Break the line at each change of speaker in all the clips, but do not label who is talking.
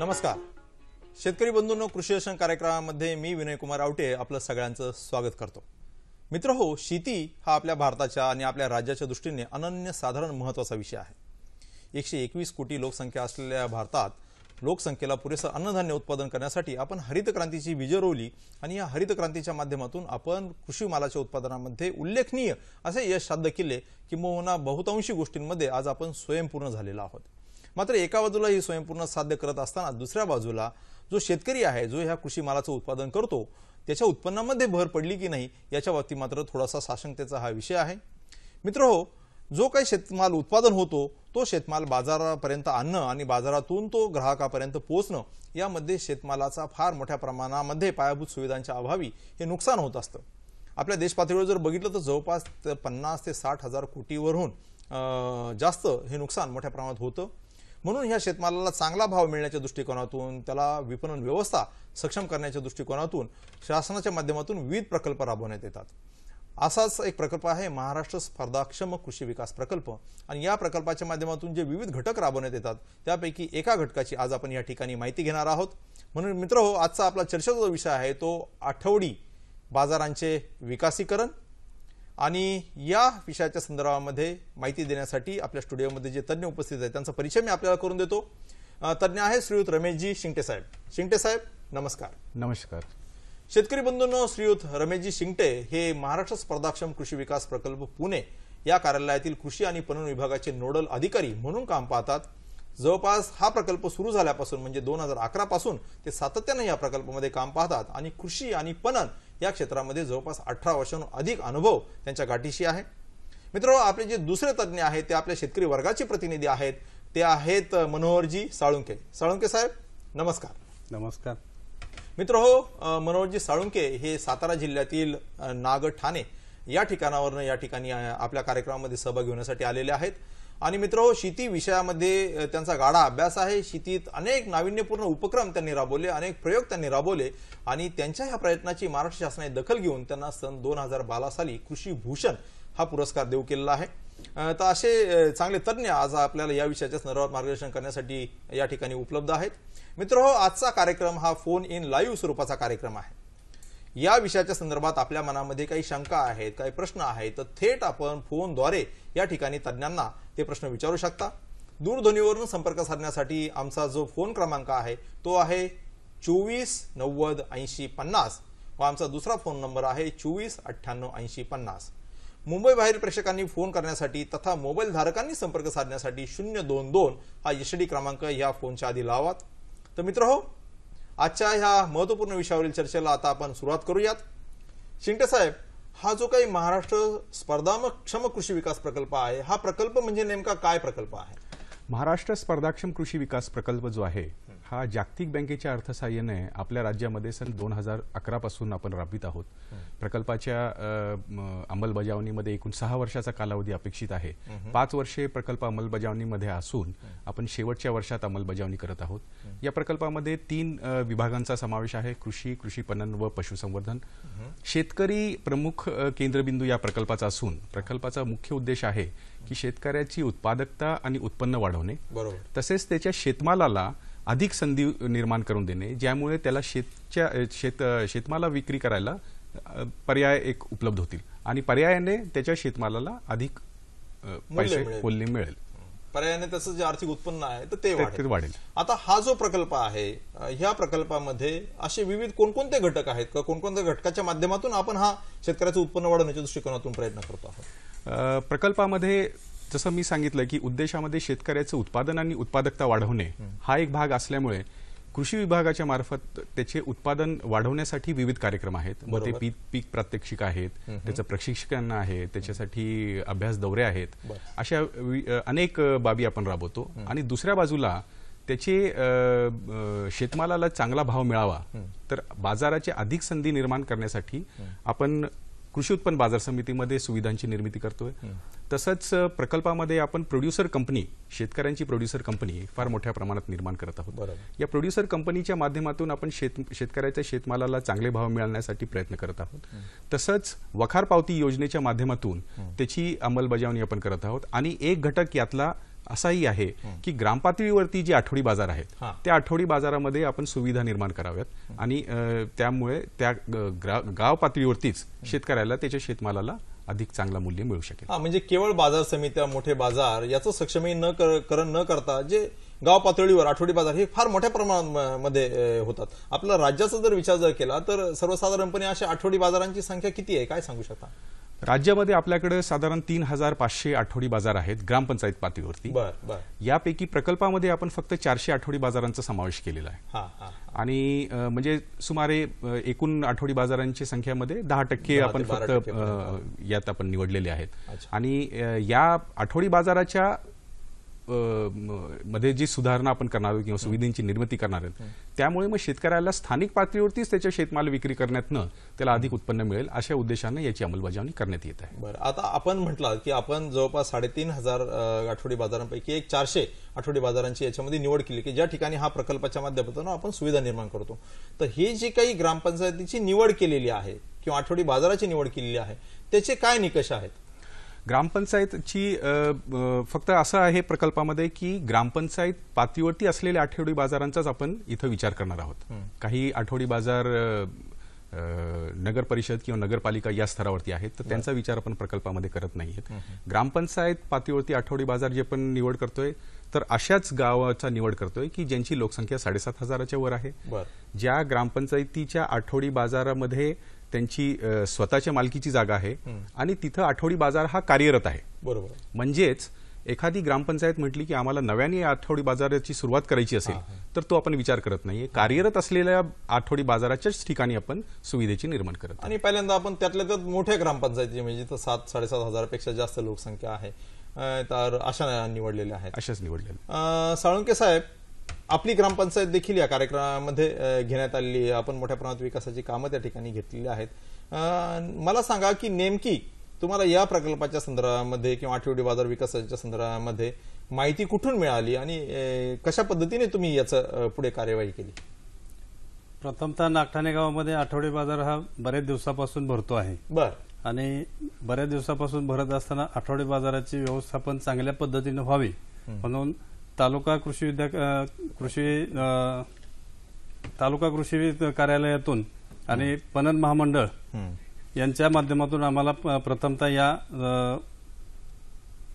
नमस्कार शेतकरी बंधूंनो, कृषी दर्शन कार्यक्रमामध्ये मी विनय कुमार आवटे आपलं सगळ्यांचं स्वागत करतो। मित्रहो, शेती हा आपल्या भारताच्या आणि आपल्या राज्याच्या दृष्टीने अनन्यसाधारण महत्त्वाचा विषय आहे। 121 कोटी लोकसंख्या असलेल्या भारतात लोकसंख्येला पुरेसं अन्नधान्य उत्पादन करण्यासाठी आपण हरित क्रांतीची बीज रोवली आणि या हरित क्रांतीच्या माध्यमातून आपण कृषी मालाच्या उत्पादनामध्ये उल्लेखनीय असे यश साध्य केले किंबहुना बहुतांशी गोष्टींमध्ये आज आपण स्वयंपूर्ण झालेलो आहोत। मात्र एका बाजूला ही स्वयंपूर्ण साध्य करत असताना दुसऱ्या बाजूला जो शेतकरी आहे, जो ह्या कृषी मालाचं उत्पादन करतो, त्याच्या उत्पन्नामध्ये भर पडली की नाही याच्या बाबतीत मात्र थोडासा साशंकतेचा हा विषय आहे। मित्रहो, जो काही शेतमाल उत्पादन होतो तो शेतमाल बाजारापर्यंत आणणं आणि बाजारातून तो ग्राहकापर्यंत पोहोचणं यामध्ये शेतमालाचा फार मोठ्या प्रमाणामध्ये पायाभूत सुविधांच्या अभावी हे नुकसान होत असतं। आपल्या देश पातळीवर जर बघितलं तर जवळपास 50 ते 60 हजार कोटीवरून जास्त हे नुकसान मोठ्या प्रमाणात होतं। म्हणून ह्या शेतमालाला चांगला भाव मिळण्याच्या दृष्टिकोनातून, त्याला विपणन व्यवस्था सक्षम करण्याच्या दृष्टिकोनातून शासनाच्या माध्यमातून विविध प्रकल्प राबवण्यात येतात। असाच एक प्रकल्प आहे महाराष्ट्र स्पर्धाक्षम कृषी विकास प्रकल्प आणि या प्रकल्पाच्या माध्यमातून जे विविध घटक राबवण्यात येतात त्यापैकी एका घटकाची आज आपण या ठिकाणी माहिती घेणार आहोत। म्हणून मित्रहो, आजचा आपला चर्चेचा विषय आहे तो आठवडी बाजारांचे विकासीकरण आणि या विषयाच्या संदर्भामध्ये माहिती देण्यासाठी आपल्या स्टुडिओमध्ये जे तज्ञ उपस्थित आहेत त्यांचा परिचय मी आपल्याला करून देतो। तज्ञ आहे श्रीयुत रमेशजी शिंगटे साहेब। शिंगटे साहेब नमस्कार।
नमस्कार।
शेतकरी बंधूंनो, श्रीयुत रमेशजी शिंगटे हे महाराष्ट्र स्पर्धाक्षम कृषी विकास प्रकल्प पुणे या कार्यालयातील कृषी आणि पणन विभागाचे नोडल अधिकारी म्हणून काम पाहतात। जवळपास हा प्रकल्प सुरू झाल्यापासून म्हणजे 2011 पासून ते सातत्याने या प्रकल्पामध्ये काम पाहतात आणि कृषी आणि पणन या क्षेत्रामध्ये जवळपास 18 वर्षांहून अधिक अनुभव त्यांच्या गाठीशी आहे। मित्रांनो, आपले जे दुसरे तज्ञ आहेत ते आपल्या शेतकरी वर्गाचे प्रतिनिधी आहेत, ते आहेत मनोहरजी साळुंके। साळुंके साहेब नमस्कार।
नमस्कार।
मित्रहो, मनोहरजी साळुंके हे सातारा जिल्ह्यातील नागठाणे या ठिकाणी आपल्या कार्यक्रमामध्ये सहभागी होण्यासाठी आलेले आहेत आणि मित्रहो, शेती विषयामध्ये त्यांचा गाढा अभ्यास आहे। शेतीत अनेक नाविन्यपूर्ण उपक्रम त्यांनी राबवले, अनेक प्रयोग त्यांनी राबवले आणि त्यांच्या ह्या प्रयत्नाची महाराष्ट्र शासनाने दखल घेऊन त्यांना सन 2012 साली कृषी भूषण हा पुरस्कार देऊ केलेला आहे। तर असे चांगले तज्ञ आज आपल्याला या विषयाच्या संदर्भात मार्गदर्शन करण्यासाठी या ठिकाणी उपलब्ध आहेत। मित्रहो, आजचा कार्यक्रम हा फोन इन लाईव्ह स्वरूपाचा कार्यक्रम आहे। या विषयाच्या संदर्भात आपल्या मनामध्ये काही शंका आहेत, काही प्रश्न आहेत तर थेट आपण फोनद्वारे या ठिकाणी तज्ञांना ते प्रश्न विचारू शकता। दूरध्वनीवरून संपर्क साधण्यासाठी आमचा जो फोन क्रमांक आहे तो आहे 24 90 80 50 व आमचा दुसरा फोन नंबर आहे 24 98 80 50। मुंबई बाहेर प्रेक्षकांनी फोन करण्यासाठी तथा मोबाईल धारकांनी संपर्क साधण्यासाठी 022 हा एसडी क्रमांक या फोनच्या आधी लावात। तर मित्रहो, आजच्या ह्या महत्त्वपूर्ण विषयावरील चर्चेला आता आपण सुरुवात करूयात। शिंगटे साहेब, हा जो काही महाराष्ट्र स्पर्धाक्षम कृषी विकास प्रकल्प आहे, हा प्रकल्प म्हणजे नेमका काय प्रकल्प आहे?
महाराष्ट्र स्पर्धाक्षम कृषी विकास प्रकल्प जो आहे हा जागतिक बँकेच्या अर्थसहाय्याने आपल्या राज्यामध्ये सन 2011 पासून आपण राबवित आहोत। प्रकल्पाच्या अंमलबजावणीमध्ये एकूण 6 वर्षाचा कालावधी अपेक्षित आहे। 5 वर्षे प्रकल्प अंमलबजावणीमध्ये असून आपण शेवटच्या वर्षात अंमलबजावणी करत आहोत। या प्रकल्पामध्ये 3 विभागांचा समावेश आहे, कृषी, कृषी पणन व पशुसंवर्धन। शेतकरी प्रमुख केंद्रबिंदू या प्रकल्पाचा असून प्रकल्पाचा मुख्य उद्देश आहे की शेतकऱ्याची उत्पादकता आणि उत्पन्न वाढवणे, तसेच त्याच्या शेतमालाला अधिक संधी निर्माण करून देणे, ज्यामुळे त्याला शेतमाला विक्री करायला पर्याय एक उपलब्ध होतील आणि पर्यायाने त्याच्या शेतमालाला अधिक मूल्य मिळेल।
पर्यायाने त्याचं जे आर्थिक उत्पन्न आहे तर ते
वाढेल।
आता हा जो प्रकल्प आहे, ह्या प्रकल्पामध्ये असे विविध कोणकोणते घटक आहेत का, कोणकोणत्या घटकाच्या माध्यमातून आपण हा शेतकऱ्याचं उत्पन्न वाढवण्याच्या दृष्टिकोनातून प्रयत्न करतो आहोत?
प्रकल्पामध्ये जसं मी सांगितलं की उद्देशामध्ये शेतकऱ्याचं उत्पादन आणि उत्पादकता वाढवणे हा एक भाग असल्यामुळे कृषी विभागाच्या मार्फत त्याचे उत्पादन वाढवण्यासाठी विविध कार्यक्रम आहेत। मग ते पीक प्रात्यक्षिक आहेत, त्याचं प्रशिक्षण आहे, त्याच्यासाठी अभ्यास दौरे आहेत, अशा अनेक बाबी आपण राबवतो। आणि दुसऱ्या बाजूला त्याचे शेतमालाला चांगला भाव मिळावा तर बाजाराची अधिक संधी निर्माण करण्यासाठी आपण कृषी उत्पन्न बाजार समितीमध्ये सुविधांची निर्मिती करतोय। तसंच प्रकल्पामध्ये आपण प्रोड्युसर कंपनी, शेतकऱ्यांची प्रोड्युसर कंपनी फार मोठ्या प्रमाणात निर्माण करत आहोत। या प्रोड्युसर कंपनीच्या माध्यमातून आपण शेतकऱ्याच्या शेतमालाला चांगले भाव मिळवण्यासाठी प्रयत्न करत आहोत। तसंच वखार पावती योजनेच्या माध्यमातून त्याची अंमलबजावणी आपण करत आहोत आणि एक घटक यातला असाही आहे की ग्रामपातळीवरती जे आठवडी बाजार आहेत
हा.
त्या आठवडी बाजारामध्ये आपण सुविधा निर्माण कराव्यात आणि त्यामुळे त्या गाव पातळीवरतीच शेतकऱ्याला त्याच्या शेतमालाला अधिक चांगला मूल्य मिळू शकेल.
हा, म्हणजे केवळ बाजार समित्या, मोठे बाजार याचं सक्षमीकरण न करता जे गाव पातळीवर आठवडी बाजार हे फार मोठ्या प्रमाणामध्ये होतात. आपल्या राज्याचा जर विचार जर केला तर सर्वसाधारणपणे अशा आठवडी बाजारांची संख्या किती आहे, काय सांगू शकता?
राज्यामध्ये आपल्याकडे साधारण 3500 आठवडी बाजार आहेत ग्रामपंचायत पातळीवरती. यापैकी प्रकल्पामध्ये आपण फक्त 400 आठवडी बाजारांचा समावेश केलेला आहे आणि म्हणजे सुमारे एकूण आठवडी बाजारांची संख्येमध्ये 10% आपण फक्त यात आपण निवडलेले आहेत. आणि या आठवडी बाजाराच्या मध्ये जी सुधारणा आपण करणार आहोत किंवा सुविधांची निर्मिती करणार आहोत त्यामुळे मग शेतकऱ्याला स्थानिक पातळीवरतीच त्याच्या शेतमाल विक्री करण्यातनं त्याला अधिक उत्पन्न मिळेल अशा उद्देशानं याची अंमलबजावणी करण्यात येत आहे.
बरं, आता आपण म्हटलं की आपण जवळपास 3500 आठवडी बाजारांपैकी एक 400 आठवडी बाजारांची याच्यामध्ये निवड केली की ज्या ठिकाणी हा प्रकल्पाच्या माध्यमातून आपण सुविधा निर्माण करतो. तर हे जे काही ग्रामपंचायतीची निवड केलेली आहे किंवा आठवडी बाजाराची निवड केलेली आहे त्याचे काय निकष आहेत?
ग्रामपंचायतची फक्त असं आहे प्रकल्पामध्ये की ग्रामपंचायत पातळीवरती असलेल्या आठवडी बाजारांचाच आपण इथं विचार करणार आहोत. काही आठवडी बाजार नगर परिषद किंवा नगरपालिका या स्तरावरती आहेत तर त्यांचा विचार आपण प्रकल्पामध्ये करत नाहीये. ग्रामपंचायत पातळीवरती आठवडी बाजार जे आपण निवड करतोय तर अशाच गावाचा निवड करतोय की ज्यांची लोकसंख्या 7,500च्या वर आहे, ज्या ग्रामपंचायतीच्या आठवडी बाजारामध्ये त्यांची स्वतःच्या मालकीची जागा आहे आणि तिथं आठवडी बाजार हा कार्यरत आहे.
बरोबर.
म्हणजेच एखादी ग्रामपंचायत म्हटली की आम्हाला नव्याने आठवडी बाजाराची सुरुवात करायची असेल तर तो आपण विचार करत नाहीये. कार्यरत असलेल्या आठवडी बाजाराच्याच ठिकाणी आपण सुविधेची निर्माण करत.
आणि पहिल्यांदा आपण त्यातल्या त्यात मोठ्या ग्रामपंचायती म्हणजे 7,000-7,500 पेक्षा जास्त लोकसंख्या आहे तर अशा निवडलेल्या आहेत.
अशाच निवडलेल्या.
साळुंके साहेब, आपली ग्रामपंचायत देखील या कार्यक्रमामध्ये घेण्यात आलेली आहे. आपण मोठ्या प्रमाणात विकासाची कामं त्या ठिकाणी घेतलेली आहेत. मला सांगा की नेमकी तुम्हाला या प्रकल्पाच्या संदर्भामध्ये किंवा आठवडी बाजार विकासाच्या संदर्भामध्ये माहिती कुठून मिळाली आणि कशा पद्धतीने तुम्ही याचं पुढे कार्यवाही केली?
प्रथमतः नागठाणे गावामध्ये आठवडी बाजार हा बरेच दिवसापासून भरतो आहे. आणि बऱ्याच दिवसापासून भरत असताना आठवडी बाजाराची व्यवस्थापन चांगल्या पद्धतीने व्हावी म्हणून तालुका कृषी कार्यालयातून आणि पणन महामंडळ यांच्या माध्यमातून आम्हाला प्रथमतः या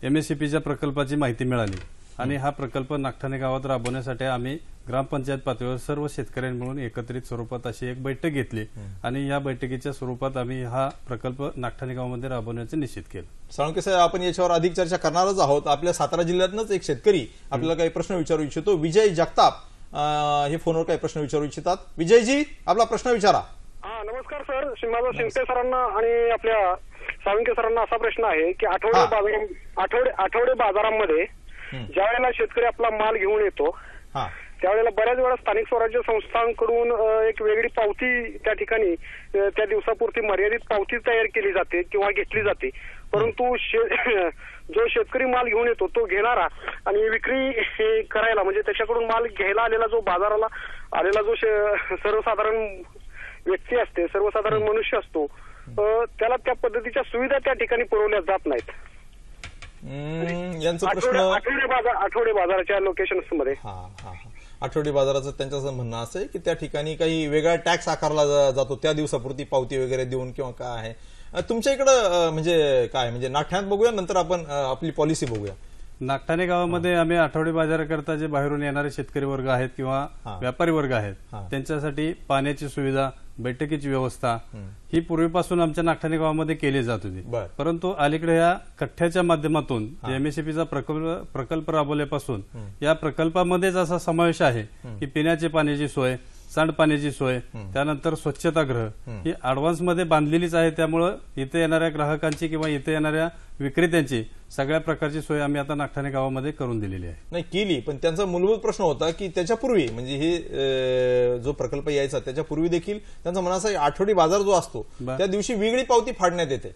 MSCPच्या प्रकल्पाची माहिती मिळाली आणि हा प्रकल्प नागठाणे गावात राबवण्यासाठी आम्ही ग्रामपंचायत पातळीवर सर्व शेतकऱ्यांनी मिळून एकत्रित स्वरूपात अशी एक बैठक घेतली आणि या बैठकीच्या स्वरूपात आम्ही हा प्रकल्प नागठाणे गावामध्ये राबवण्याचे निश्चित केलं.
साळुंके साहेब, आपण याच्यावर अधिक चर्चा करणारच आहोत. आपल्या सातारा जिल्ह्यातनंच एक शेतकरी आपल्याला काही प्रश्न विचारू इच्छितो. विजय जगताप हे फोनवर काही प्रश्न विचारू इच्छितात. विजयजी, आपला प्रश्न विचारा.
नमस्कार सर. माझा शिंदे सरांना आणि आपल्या साळुंके सरांना असा प्रश्न आहे की आठवडे बाजारामध्ये ज्या वेळेला शेतकरी आपला माल घेऊन येतो त्यावेळेला बऱ्याच वेळा स्थानिक स्वराज्य संस्थांकडून एक वेगळी पावती त्या ठिकाणी त्या दिवसापुरती मर्यादित पावती तयार केली जाते किंवा घेतली जाते. परंतु जो शेतकरी माल घेऊन येतो तो घेणारा आणि विक्री करायला म्हणजे त्याच्याकडून माल घ्यायला आलेला जो बाजाराला आलेला जो सर्वसाधारण व्यक्ती असते, सर्वसाधारण मनुष्य असतो, त्याला त्या पद्धतीच्या सुविधा त्या ठिकाणी पुरवल्या जात नाहीत. आठवडे बाजाराच्या लोकेशन्स मध्ये
आठवडी बाजाराचं त्यांचं म्हणणं असं आहे की त्या ठिकाणी काही वेगळा टॅक्स आकारला जातो त्या दिवसापुरती पावती वगैरे देऊन किंवा काय आहे. तुमच्या इकडं म्हणजे काय म्हणजे नागठाण्यात बघूया, नंतर आपण आपली पॉलिसी बघूया.
नागठाणे गावामध्ये आम्ही आठवडी बाजाराकरता जे बाहेरून येणारे शेतकरी वर्ग आहेत किंवा व्यापारी वर्ग आहेत त्यांच्यासाठी पाण्याची सुविधा, बैठकीची व्यवस्था ही पूर्वीपासून आमच्या नागठाणे गावामध्ये केली जात होती. परंतु अलीकडे या कठ्ठ्याच्या माध्यमातून MSCPचा प्रकल्प राबवल्यापासून या प्रकल्पामध्येच असा समावेश आहे की पिण्याची पाण्याची सोय, सांडपाण्याची सोय, त्यानंतर स्वच्छतागृह ही ऍडव्हान्समध्ये बांधलेलीच आहे. त्यामुळे इथे येणाऱ्या ग्राहकांची किंवा इथे येणाऱ्या विक्रेत्यांची सगळ्या प्रकारची सोय आम्ही आता नागठाणे गावामध्ये करून दिलेली आहे.
नाही केली, पण त्यांचा मूलभूत प्रश्न होता की त्याच्यापूर्वी म्हणजे हे जो प्रकल्प यायचा त्याच्यापूर्वी देखील त्यांचा मनाचा आठवडी बाजार जो असतो त्या दिवशी वेगळी पावती फाडण्यात येते.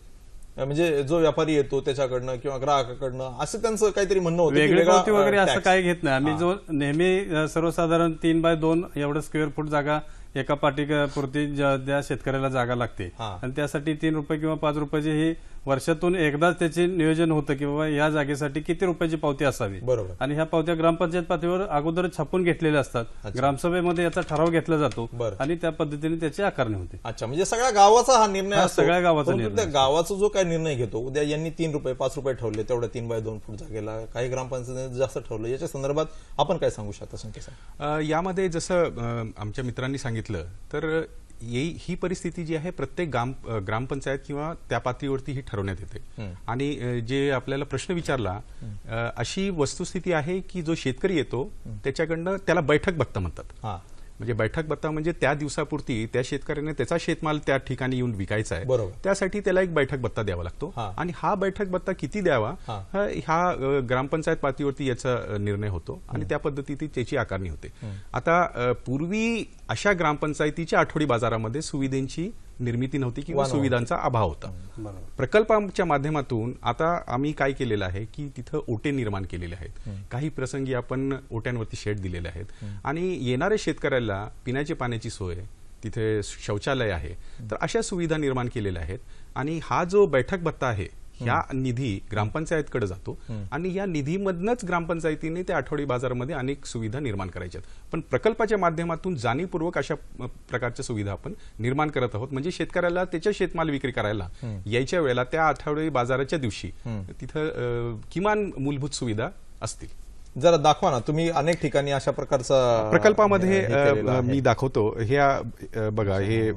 म्हणजे जो व्यापारी येतो त्याच्याकडनं किंवा ग्राहकाकडनं असं त्यांचं काहीतरी म्हणणं होतं.
वेगळी पावती वगैरे असं काही घेत नाही आम्ही. जो नेहमी सर्वसाधारण 3x2 एवढं स्क्वेअर फूट जागा एका पाटीपुरती त्या शेतकऱ्याला जागा लागते आणि त्यासाठी 3 रुपये किंवा 5 रुपयाची ही वर्षातून एकदाच त्याचे नियोजन होतं की बाबा या जागेसाठी किती रुपयाची पावती असावी.
बरोबर.
आणि ह्या पावत्या ग्रामपंचायत पातळीवर अगोदर छापून घेतलेल्या असतात. ग्रामसभेमध्ये याचा ठराव घेतला जातो आणि त्या पद्धतीने त्याची आकारणी होते.
अच्छा, म्हणजे सगळ्या गावाचा हा निर्णय असतो.
सगळ्या गावाचा
परंतु त्या गावाचा जो काही निर्णय घेतो, उद्या यांनी 3 रुपये 5 रुपये ठेवले तेवढ्या 3x2 फूट जागेला, काही ग्रामपंचायतीने जास्त ठरवलं, याच्या संदर्भात आपण काय सांगू शकता संकेत साहेब?
यामध्ये जसं आमच्या मित्रांनी सांगितलं तर ही परिस्थिती जी आहे प्रत्येक ग्रामपंचायत किंवा त्या पातळीवरती ही ठरवण्यात येते. आणि जे आपल्याला प्रश्न विचारला, अशी वस्तुस्थिती आहे की जो शेतकरी येतो त्याच्याकडनं त्याला बैठक भत्ता म्हणतात. म्हणजे बैठक भत्ता म्हणजे त्या दिवसापुरती त्या शेतकऱ्याने त्याचा शेतमाल त्या ठिकाणी येऊन विकायचा आहे, त्यासाठी त्याला एक बैठक भत्ता द्यावा लागतो. आणि हा बैठक भत्ता किती द्यावा हा ग्रामपंचायत पातळीवरती याचा निर्णय होतो आणि त्या पद्धतीने त्याची आकारणी होते. आता पूर्वी अशा ग्रामपंचायतीच्या आठवडी बाजारामध्ये सुविधांची निर्मिती नव्हती किंवा सुविधांचा अभाव होता. प्रकल्पाच्या माध्यमातून आता आम्ही काय केलेलं आहे की तिथं ओटे निर्माण केलेले आहेत. काही प्रसंगी आपण ओट्यांवरती शेड दिलेले आहेत आणि येणाऱ्या शेतकऱ्याला पिण्याच्या पाण्याची सोय, तिथे शौचालय आहे, तर अशा सुविधा निर्माण केलेल्या आहेत. आणि हा जो बैठक भत्ता आहे या निधी ग्रामपंचायतकडे जातो आणि या निधीमधनच ग्रामपंचायतीने त्या आठवडी बाजारामध्ये अनेक सुविधा निर्माण करायच्यात. पण प्रकल्पाच्या माध्यमातून जाणीवपूर्वक अशा प्रकारच्या सुविधा आपण निर्माण करत आहोत. म्हणजे शेतकऱ्याला त्याच्या शेतमाल विक्री करायला यायच्या वेळेला त्या आठवडी बाजाराच्या दिवशी तिथं किमान मूलभूत सुविधा असतील.
जरा दाखवा ना, तुम्ही अनेक ठिकाणी अशा प्रकारचा
प्रकल्पामध्ये मी दाखवतो. हे बघा, हे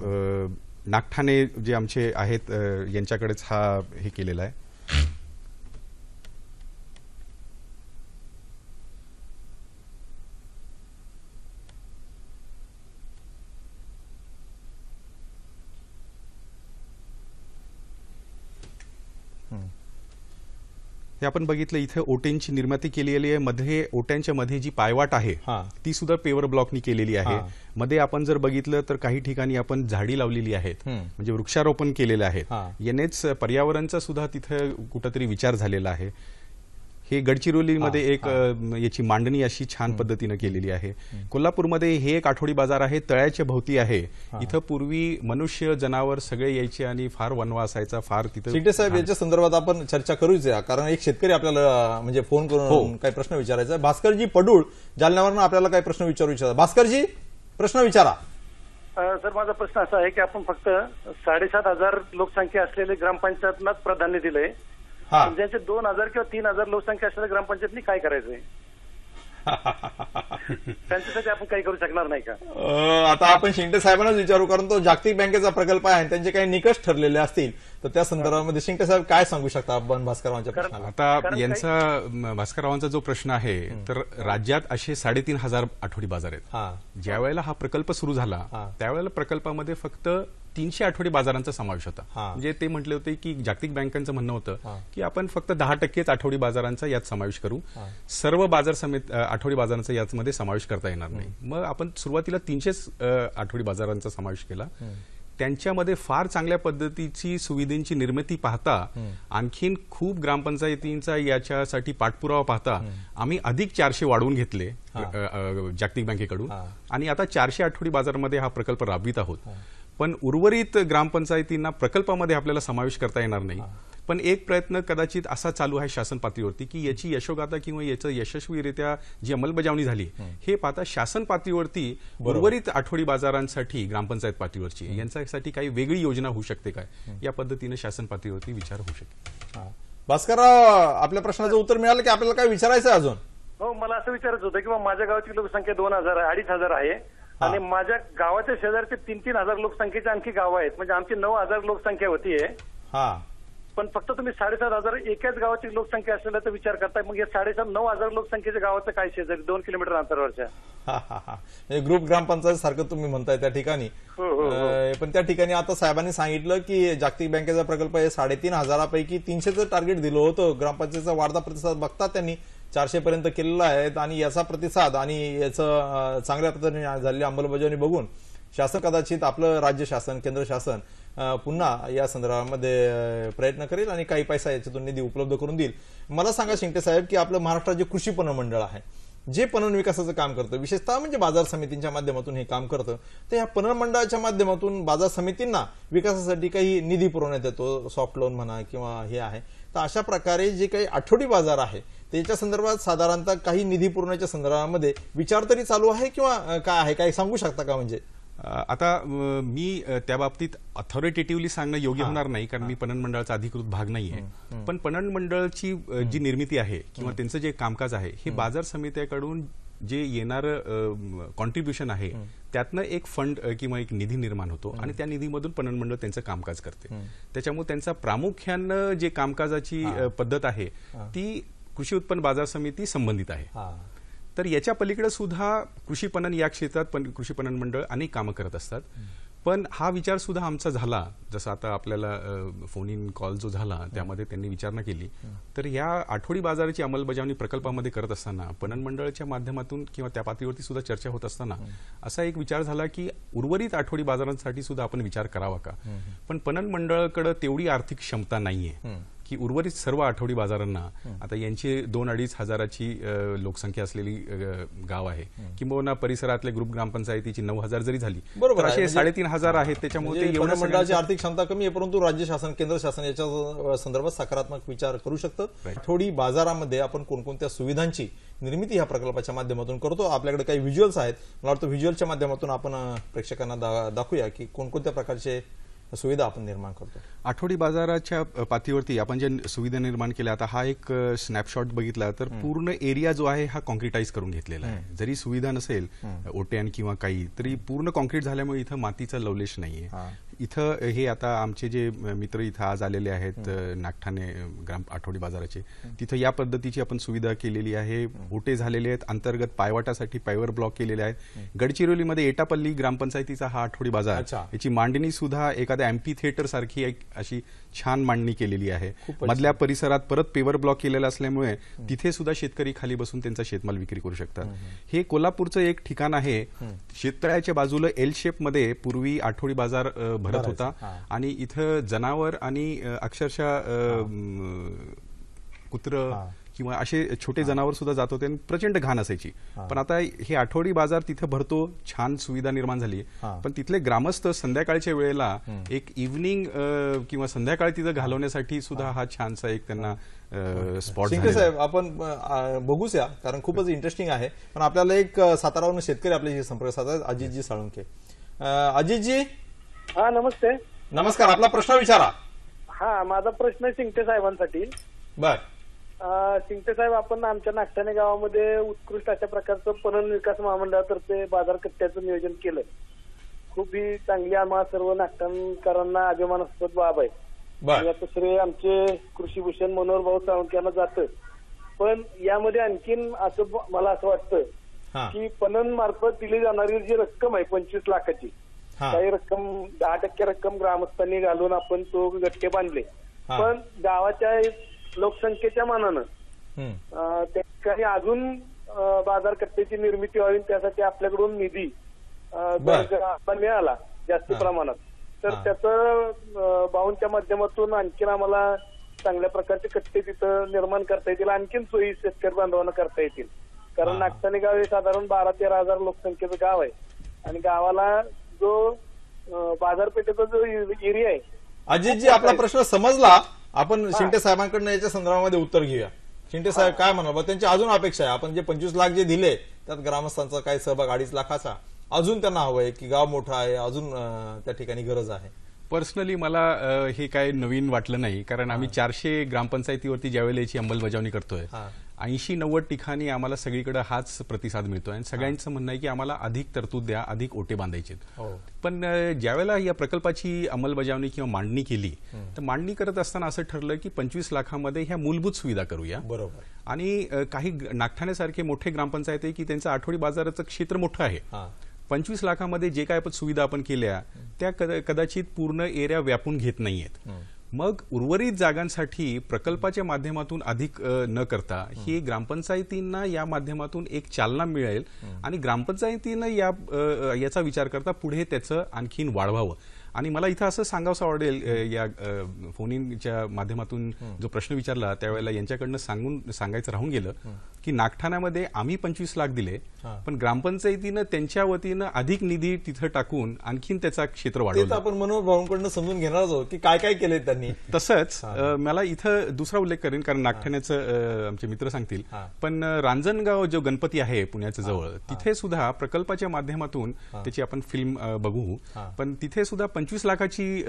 नागठाणे जे आमचे आहेत यांच्याकडेच हा हे केलेला आहे. हे आपण बघितलं, इथे ओट्यांची निर्मिती केलेली आहे. मध्ये ओट्यांच्या मध्ये जी पायवाट आहे ती सुद्धा पेवर ब्लॉकनी केलेली आहे. मध्ये आपण जर बघितलं तर काही ठिकाणी आपण झाडी लावलेली आहेत, म्हणजे वृक्षारोपण केलेलं आहे. यानेच पर्यावरणाचा सुद्धा तिथे कुठेतरी विचार झालेला आहे. हे गडचिरोलीमध्ये एक याची मांडणी अशी छान पद्धतीने केलेली आहे. कोल्हापूरमध्ये हे एक आठवडी बाजार आहे, तळ्याच्या भोवती आहे. इथं पूर्वी मनुष्य जनावर सगळे यायचे आणि फार वनवा असायचा, फार तिथे.
शिंदे साहेब, याच्या संदर्भात आपण चर्चा करूच या, कारण एक शेतकरी आपल्याला म्हणजे फोन करून काही प्रश्न विचारायचा. भास्करजी पडूळ जालन्यावरून आपल्याला काही प्रश्न विचारू इच्छितात. भास्करजी, प्रश्न विचारा.
सर, माझा प्रश्न असा आहे की आपण फक्त 7,500 लोकसंख्या असलेले ग्रामपंचायतलाच प्राधान्य दिलंय. ज्यांचे 2,000 किंवा 3,000 लोकसंख्या असलेल्या ग्रामपंचायतनी काय करायचंय? त्यांच्यासाठी आपण काही करू शकणार नाही का?
आता आपण शिंदे साहेबांनाच विचारू, कारण तो जागतिक बँकेचा प्रकल्प आहे आणि त्यांचे काही निकष ठरलेले असतील, तर त्या संदर्भामध्ये शिंदे साहेब काय सांगू शकता आपण भास्कररावांच्या प्रश्नाला?
आता यांचा भास्कररावांचा जो प्रश्न आहे, तर राज्यात असे 3,500 आठवडी बाजार आहेत. ज्या वेळेला हा प्रकल्प सुरू झाला त्यावेळेला प्रकल्पामध्ये फक्त 300 आठवडी बाजारांचा समावेश होता. म्हणजे ते म्हटले होते की जागतिक बँकांचं म्हणणं होतं की आपण फक्त 10% आठवडी बाजारांचा यात समावेश करू, सर्व बाजार समेत आठवडी बाजारांचा यामध्ये समावेश करता येणार नाही. मग आपण सुरुवातीला 300 आठवडी बाजारांचा समावेश केला. त्यांच्यामध्ये फार चांगल्या पद्धतीची सुविधांची निर्मिती पाहता, आणखीन खूप ग्रामपंचायतींचा याच्यासाठी पाठपुरावा पाहता आम्ही अधिक 400 वाढवून घेतले जागतिक बँकेकडून आणि आता 400 आठवडी बाजारामध्ये हा प्रकल्प राबवित आहोत. पण उर्वरित ग्रामपंचायतींना प्रकल्पामध्ये आपल्याला समावेश करता येणार नाही. पण एक प्रयत्न कदाचित असा चालू आहे शासन पातळीवरती की याची यशोगाथा किंवा याचं यशस्वीरित्या जी अंमलबजावणी झाली हे पाहता शासन पातळीवरती उर्वरित आठवडी बाजारांसाठी ग्रामपंचायत पातळीवरची यांच्यासाठी काही वेगळी योजना होऊ शकते काय, या पद्धतीने शासन पातळीवरती विचार होऊ शकतो.
भास्करराव, आपल्या प्रश्नाचं उत्तर मिळालं की आपल्याला काय विचारायचं आहे अजून?
हो, मला असं विचारायचं होतं की माझ्या गावाची लोकसंख्या 2,000 आहे, 2,500 आहे आणि माझ्या गावाच्या शेजारचे 3,000 लोकसंख्येचे आणखी गाव आहेत. म्हणजे आमची 9,000 लोकसंख्या होतीये. पण फक्त तुम्ही 7,500 एकाच गावाची लोकसंख्या असलेल्याचा विचार करताय. मग या 9,500 लोकसंख्येच्या गावाचं काय शेजारी 2 किलोमीटर अंतरावरच्या
ग्रुप ग्रामपंचायत सारखं तुम्ही म्हणताय त्या ठिकाणी. पण त्या ठिकाणी आता साहेबांनी सांगितलं की जागतिक बँकेचा प्रकल्प हे 3,500 पैकी 300चं टार्गेट दिलं होतं. ग्रामपंचायतचा वाढता प्रतिसाद बघता त्यांनी 400 पर्यंत केलेला आहे आणि याचा प्रतिसाद आणि याचं चांगल्या पद्धतीने झालेली अंमलबजावणी बघून शासन कदाचित आपलं राज्य शासन, केंद्र शासन पुन्हा या संदर्भामध्ये प्रयत्न करेल आणि काही पैसा याच्यातून निधी उपलब्ध करून देईल. मला सांगा शिंदे साहेब की आपलं महाराष्ट्राचे कृषी पणन मंडळ आहे, जे पणन विकासाचं काम करतं, विशेषतः म्हणजे बाजार समितींच्या माध्यमातून हे काम करतं, तर या पणन मंडळाच्या माध्यमातून बाजार समितींना विकासासाठी काही निधी पुरवण्यात येतो, सॉफ्ट लोन म्हणा किंवा हे आहे. तर अशा प्रकारे जे काही आठवडी बाजार आहे त्याच्या संदर्भात साधारणतः काही निधी पुरवण्याच्या संदर्भामध्ये विचार तरी चालू आहे किंवा काय आहे, काही सांगू शकता का? म्हणजे
आता मी त्या बाबतीत अथॉरिटेटिव्हली सांगणं योग्य होणार नाही, कारण मी पणन मंडळाचा अधिकृत भाग नाहीये. पण पणन मंडळाची जी निर्मिती आहे किंवा त्यांचं जे कामकाज आहे हे बाजार समित्याकडून जे येणारं कॉन्ट्रीब्युशन आहे त्यातनं एक फंड किंवा एक निधी निर्माण होतो आणि त्या निधीमधून पणन मंडळ त्यांचं कामकाज करते. त्याच्यामुळे त्यांचा प्रामुख्यानं जे कामकाजाची पद्धत आहे ती कृषी उत्पन्न बाजार समिती संबंधित आहे. तर याच्या पलीकडे सुद्धा कृषी पणन या क्षेत्रात कृषी पणन मंडळ अनेक कामं करत असतात. पण हा विचार सुद्धा आमचा झाला, जसं आता आपल्याला फोन इन कॉल जो झाला त्यामध्ये त्यांनी विचारणा केली, तर या आठवडी बाजाराची अंमलबजावणी प्रकल्पामध्ये करत असताना पणन मंडळाच्या माध्यमातून किंवा त्या पातळीवरती सुद्धा चर्चा होत असताना असा एक विचार झाला की उर्वरित आठवडी बाजारांसाठी सुद्धा आपण विचार करावा का. पण पणन मंडळाकडे तेवढी आर्थिक क्षमता नाहीये की उर्वरित सर्व आठवडी बाजारांना, आता यांची 2-2.5 हजाराची लोकसंख्या असलेली गाव आहे, किंबहुना परिसरातल्या ग्रुप ग्रामपंचायतीची 9,000 जरी झाली तर असे 3,500 आहेत. त्याच्यामुळे
एवढ्या मंडळाची आर्थिक क्षमता कमी आहे, परंतु राज्य शासन, केंद्र शासन याच्या संदर्भात सकारात्मक विचार करू शकतं. आठवडी बाजारामध्ये आपण कोणकोणत्या सुविधांची निर्मिती ह्या प्रकल्पाच्या माध्यमातून करतो. आपल्याकडे काही व्हिज्युअल्स आहेत, मला वाटतं व्हिज्युअलच्या माध्यमातून आपण प्रेक्षकांना दाखवूया की कोणकोणत्या प्रकारचे सुविधा आपण निर्माण करतो.
आठवडी बाजाराच्या पातळीवरती आपण ज्या सुविधा निर्माण केल्या, आता हा एक स्नॅपशॉट बघितला तर पूर्ण एरिया जो आहे हा कॉन्क्रिटाईज करून घेतलेला आहे. जरी सुविधा नसेल ओट्यान किंवा काही, तरी पूर्ण कॉन्क्रीट झाल्यामुळे इथं मातीचा लवलेश नाहीये. इथं हे आता आमचे जे मित्र इथं आज आलेले आहेत नागठाणे ग्राम आठवडी बाजाराचे, तिथं या पद्धतीची आपण सुविधा केलेली आहे. ओटे झालेले आहेत, अंतर्गत पायवाटासाठी पायवर ब्लॉक केलेले आहेत. गडचिरोलीमध्ये एटापल्ली ग्रामपंचायतीचा हा आठवडी बाजार, याची मांडणी सुद्धा एखाद्या एम्पी थिएटर सारखी एक अशी छान मांडणी केलेली आहे. मधल्या परिसरात परत पेवर ब्लॉक केलेला असल्यामुळे तिथे सुद्धा शेतकरी खाली बसून त्यांचा शेतमाल विक्री करू शकतात. हे कोल्हापूरचं एक ठिकाण आहे, शेततळ्याच्या बाजूला एल शेप मध्ये पूर्वी आठवडी बाजार भरत होता आणि इथं जनावर आणि अक्षरशः कुत्र किंवा असे छोटे जनावर सुद्धा जात होते आणि प्रचंड घाण असायची. पण आता हे आठवडी बाजार तिथं भरतो, छान सुविधा निर्माण झाली. पण तिथले ग्रामस्थ संध्याकाळच्या वेळेला एक इव्हनिंग किंवा संध्याकाळी तिथं घालवण्यासाठी सुद्धा हा छानसा एक त्यांना स्पॉट.
शिंदे साहेब, आपण बघूच या, कारण खूपच इंटरेस्टिंग आहे. पण आपल्याला एक सातारावरून शेतकरी आपल्याशी संपर्क साधतात, अजितजी साळुंखे. अजितजी.
हा, नमस्ते.
नमस्कार, आपला प्रश्न विचारा.
हा, माझा प्रश्न शिंगटे साहेबांसाठी.
बर.
शिंगटे साहेब, आपण आमच्या नागठाणे गावामध्ये उत्कृष्ट अशा प्रकारचं पणन विकास महामंडळातर्फे बाजार कट्ट्याचं नियोजन केलं. खूप ही चांगली आम्हा सर्व नागठाणकरांना अभिमानास्पद बाब आहे. याचं श्रेय आमचे कृषीभूषण मनोहर भाऊ साळुंखे यांना जातं. पण यामध्ये आणखीन असं मला असं वाटतं की पणन मार्फत दिली जाणारी जी रक्कम आहे 25 लाखाची, काही रक्कम 10% रक्कम ग्रामस्थांनी घालून आपण तो गट्टे बांधले. पण गावाच्या लोकसंख्येच्या मानानं त्या ठिकाणी अजून बाजारकट्ट्याची निर्मिती व्हावी, त्यासाठी आपल्याकडून निधी मिळाला जास्त प्रमाणात, तर त्याचं भाऊंच्या माध्यमातून आणखीन आम्हाला चांगल्या प्रकारचे कट्टे तिथं निर्माण करता येतील, आणखीन सोयी शेतकरी बांधवांना करता येतील. कारण नागठाणे गाव हे साधारण 12-13 हजार लोकसंख्येचं गाव आहे आणि गावाला जो बाजारपेठेचा जो एरिया आहे.
अजितजी, आपला प्रश्न समजला. आपण शिंदे साहेबांकडून याच्या संदर्भामध्ये उत्तर घेऊया. शिंदे साहेब काय म्हणाल? त्यांची अजून अपेक्षा आहे. आपण जे 25 लाख जे दिले त्यात ग्रामस्थांचा काय सहभाग 2.5 लाखाचा अजून त्यांना हवंय की गाव मोठं आहे, अजून त्या ठिकाणी गरज आहे.
पर्सनली मला हे काय नवीन वाटलं नाही, कारण आम्ही 400 ग्रामपंचायतीवरती ज्यावेळेला याची अंमलबजावणी करतोय 80-90 ठिकाणी आम्हाला सगळीकडे हाच प्रतिसाद मिळतोय आणि सगळ्यांचं म्हणणं आहे की आम्हाला अधिक तरतूद द्या, अधिक ओटे बांधायचे. पण ज्यावेळेला या प्रकल्पाची अंमलबजावणी किंवा मांडणी केली तर मांडणी करत असताना असं ठरलं की 25 लाखामध्ये ह्या मूलभूत सुविधा करूया. बरोबर. आणि काही नागठाण्यासारखे मोठे ग्रामपंचायत आहे की त्यांचं आठवडी बाजाराचं क्षेत्र मोठं आहे. 25 लाखामध्ये जे काय सुविधा आपण केल्या त्या कदाचित पूर्ण एरिया व्यापून घेत नाहीयेत. मग उर्वरित जागांसाठी प्रकल्पाच्या माध्यमातून अधिक न करता ही ग्रामपंचायतींना या माध्यमातून एक चालना मिळेल आणि ग्रामपंचायतीनं याचा विचार करता पुढे त्याचं आणखीन वाढवावं आणि मला इथं असं सांगावंसं आवडेल, या फोन इनच्या माध्यमातून जो प्रश्न विचारला त्यावेळेला यांच्याकडनं सांगायचं राहून गेलं की नागठाण्यामध्ये आम्ही 25 लाख दिले, पण ग्रामपंचायतीनं त्यांच्या वतीनं अधिक निधी तिथं टाकून आणखीन त्याचा क्षेत्र वाढवलं.
आपण मनोहर भाऊंकडनं समजून घेणार आहोत की काय काय केले त्यांनी.
तसंच मला इथं दुसरा उल्लेख करेन, कारण नागठाण्याचं आमचे मित्र सांगतील, पण रांजणगाव जो गणपती आहे पुण्याच्या जवळ, तिथे सुद्धा प्रकल्पाच्या माध्यमातून त्याची आपण फिल्म बघू, पण तिथे सुद्धा 25 लाखाची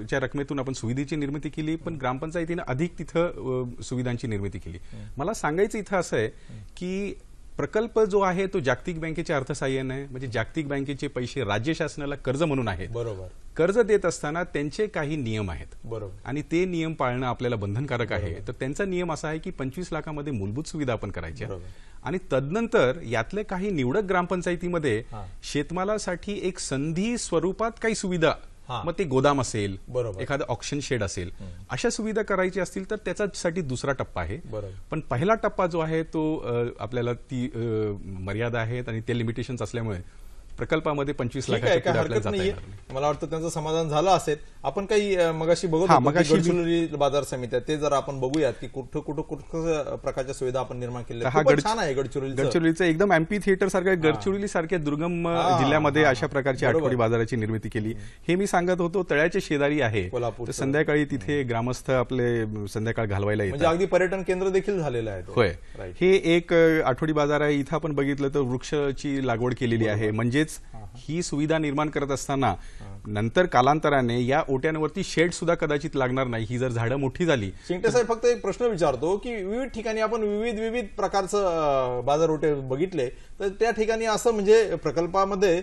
च्या रकमेतून आपण सुविधेची निर्मिती केली, पण ग्रामपंचायतीनं अधिक तिथं सुविधांची निर्मिती केली. मला सांगायचं इथं असं आहे की प्रकल्प जो आहे तो जागतिक बँकेच्या अर्थसहाय्याने आहे, म्हणजे जागतिक बँकेचे पैसे राज्य शासनाला कर्ज म्हणून आहेत.
बरोबर.
कर्ज देत असताना त्यांचे काही नियम आहेत.
बरोबर.
आणि ते नियम पाळणं आपल्याला बंधनकारक आहे. तर त्यांचा नियम असा आहे की 25 लाखामध्ये मूलभूत सुविधा आपण करायच्या, आणि तदनंतर यातले काही निवडक ग्रामपंचायतीमध्ये शेतमालासाठी एक संधी स्वरूपात काही सुविधा, मग ते गोदाम असेल, एखादं ऑक्शन शेड असेल, अशा सुविधा करायची असतील तर त्याच्यासाठी दुसरा टप्पा आहे. पण पहिला टप्पा जो आहे तो आपल्याला ती मर्यादा आहेत आणि ते लिमिटेशन्स असल्यामुळे प्रकल्पामध्ये 25 लाखाच्या
हरकत नाहीये. मला वाटतं त्यांचं समाधान झालं असेल. आपण काही मगाशी बघत गडचिरोली बाजार समित्या, ते जर आपण बघूयात की कुठं प्रकारच्या सुविधा आपण निर्माण केल्या. छान आहे
गडचिरोलीचं एकदम एमपी थिएटर सारखं, गडचिरोली सारख्या दुर्गम जिल्ह्यामध्ये अशा प्रकारची आठवडी बाजाराची निर्मिती केली. हे मी सांगत होतो, तळ्याचे शेजारी आहे, तर संध्याकाळी तिथे ग्रामस्थ आपले संध्याकाळ घालवायला येतात.
अगदी पर्यटन केंद्र देखील झालेलं आहे.
होय, हे एक आठवडी बाजार आहे. इथं आपण बघितलं तर वृक्षाची लागवड केलेली आहे. म्हणजेच ही सुविधा निर्माण करत असताना नंतर कालांतराने या ओट्यांवरती शेड सुद्धा कदाचित लागणार नाही, ही जर झाडं मोठी झाली.
शिंगटे साहेब, फक्त एक प्रश्न विचारतो की विविध ठिकाणी आपण विविध प्रकारचं बाजार ओटे बघितले, तर त्या ठिकाणी असं म्हणजे प्रकल्पामध्ये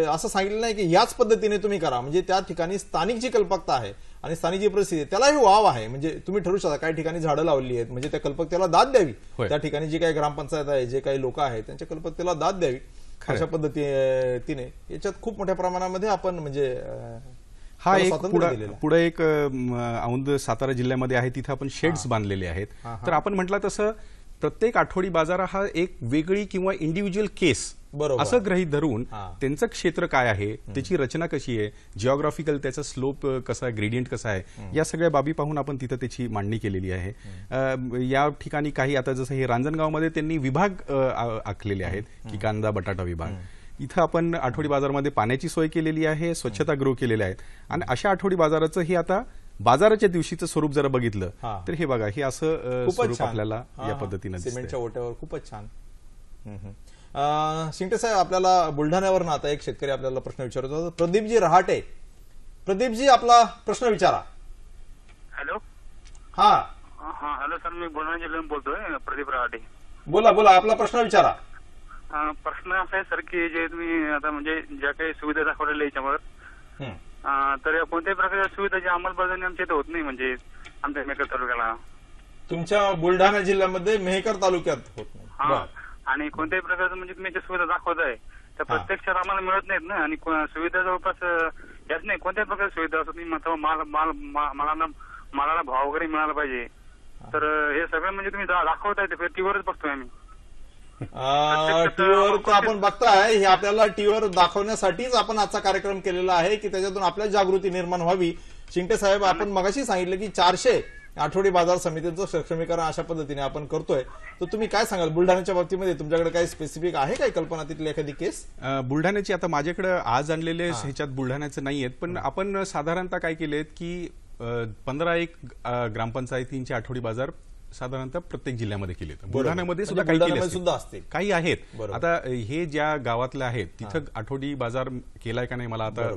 असं सांगितलं नाही की याच पद्धतीने तुम्ही करा, म्हणजे त्या ठिकाणी स्थानिक जी कल्पकता आहे आणि स्थानिक जी परिस्थिती त्यालाही वाव आहे. म्हणजे तुम्ही ठरवू शकता काही ठिकाणी झाडं लावली आहेत, म्हणजे त्या कल्पकतेला दाद द्यावी. त्या ठिकाणी जी काही ग्रामपंचायत आहे, जे काही लोक आहेत, त्यांच्या कल्पकतेला दाद द्यावी. अशा पद्धतीने याच्यात खूप मोठ्या प्रमाणामध्ये आपण म्हणजे
हा एक पुढे एक औंध सातारा जिल्ह्यामध्ये आहे, तिथे आपण शेड्स बांधलेले आहेत. तर आपण म्हटलं तसं प्रत्येक आठवडी बाजार हा एक वेगळी किंवा इंडिव्हिज्युअल केस असं गृहीत धरून त्यांचं क्षेत्र काय आहे, त्याची रचना कशी आहे, जिओग्राफिकल त्याचा स्लोप कसा आहे, ग्रेडियंट कसा आहे, या सगळ्या बाबी पाहून आपण तिथं त्याची मांडणी केलेली आहे. या ठिकाणी काही आता जसं हे रांजणगावमध्ये त्यांनी विभाग आखलेले आहेत की कांदा बटाटा विभाग. इथं आपण आठवडी बाजारमध्ये पाण्याची सोय केलेली आहे, स्वच्छतागृह केलेले आहेत. आणि अशा आठवडी बाजाराचं हे आता बाजाराच्या दिवशीचं स्वरूप जर बघितलं तर हे बघा, हे असं स्वरूप आपल्याला या पद्धतीनं
सिमेंटच्या ओट्यावर खूपच छान. शिंगटे साहेब, आपल्याला बुलढाण्यावरून आता एक शेतकरी आपल्याला प्रश्न विचारतो. प्रदीपजी रहाटे, प्रदीपजी आपला प्रश्न विचारा.
हॅलो.
हॅलो
सर, मी बुलढाणा जिल्ह्यातून बोलतोय, प्रदीप रहाटे.
बोला, आपला प्रश्न विचारा.
प्रश्न असा आहे सर की जे तुम्ही आता म्हणजे ज्या काही सुविधा दाखवलेल्या याच्यावर, तर कोणत्याही प्रकारच्या सुविधाची अंमलबजावणी आमच्या इथे होत नाही, म्हणजे आमच्या मेहकर तालुक्याला.
तुमच्या बुलढाणा जिल्ह्यामध्ये मेहकर तालुक्यात होत नाही.
आणि कोणत्याही प्रकारचं म्हणजे तुम्ही सुविधा दाखवताय तर प्रत्यक्षात आम्हाला मिळत नाहीत ना, आणि सुविधा जवळपास याच नाही. कोणत्याही प्रकारची सुविधा असं तुम्ही मालाला भाव वगैरे मिळाला पाहिजे, तर हे सगळं म्हणजे तुम्ही दाखवताय ते टीव्हीवरच बघतोय आम्ही.
टीव्हीवर तर आपण बघताय, हे आपल्याला टीव्हीवर दाखवण्यासाठीच आपण आजचा कार्यक्रम केलेला आहे की त्याच्यातून आपल्या जागृती निर्माण व्हावी. शिंगटे साहेब, आपण मगाशी सांगितलं की 400 आठवडी बाजार समितीचं सक्षमीकरण अशा पद्धतीने आपण करतोय, तर तुम्ही काय सांगाल बुलढाण्याच्या बाबतीमध्ये? तुमच्याकडे काही स्पेसिफिक आहे काही कल्पना तिथली एखादी केस?
बुलढाण्याची आता माझ्याकडे आज आणलेले ह्याच्यात बुलढाण्याचं नाहीयेत, पण आपण साधारणतः काय केलेत की 15 ग्रामपंचायतींचे आठवडी बाजार साधारणतः प्रत्येक जिल्ह्यामध्ये केले. बुलढाण्यामध्ये सुद्धा काही केले
सुद्धा असतील,
काही आहेत. आता हे ज्या गावातले आहेत तिथं आठवडी बाजार केलाय का नाही मला आता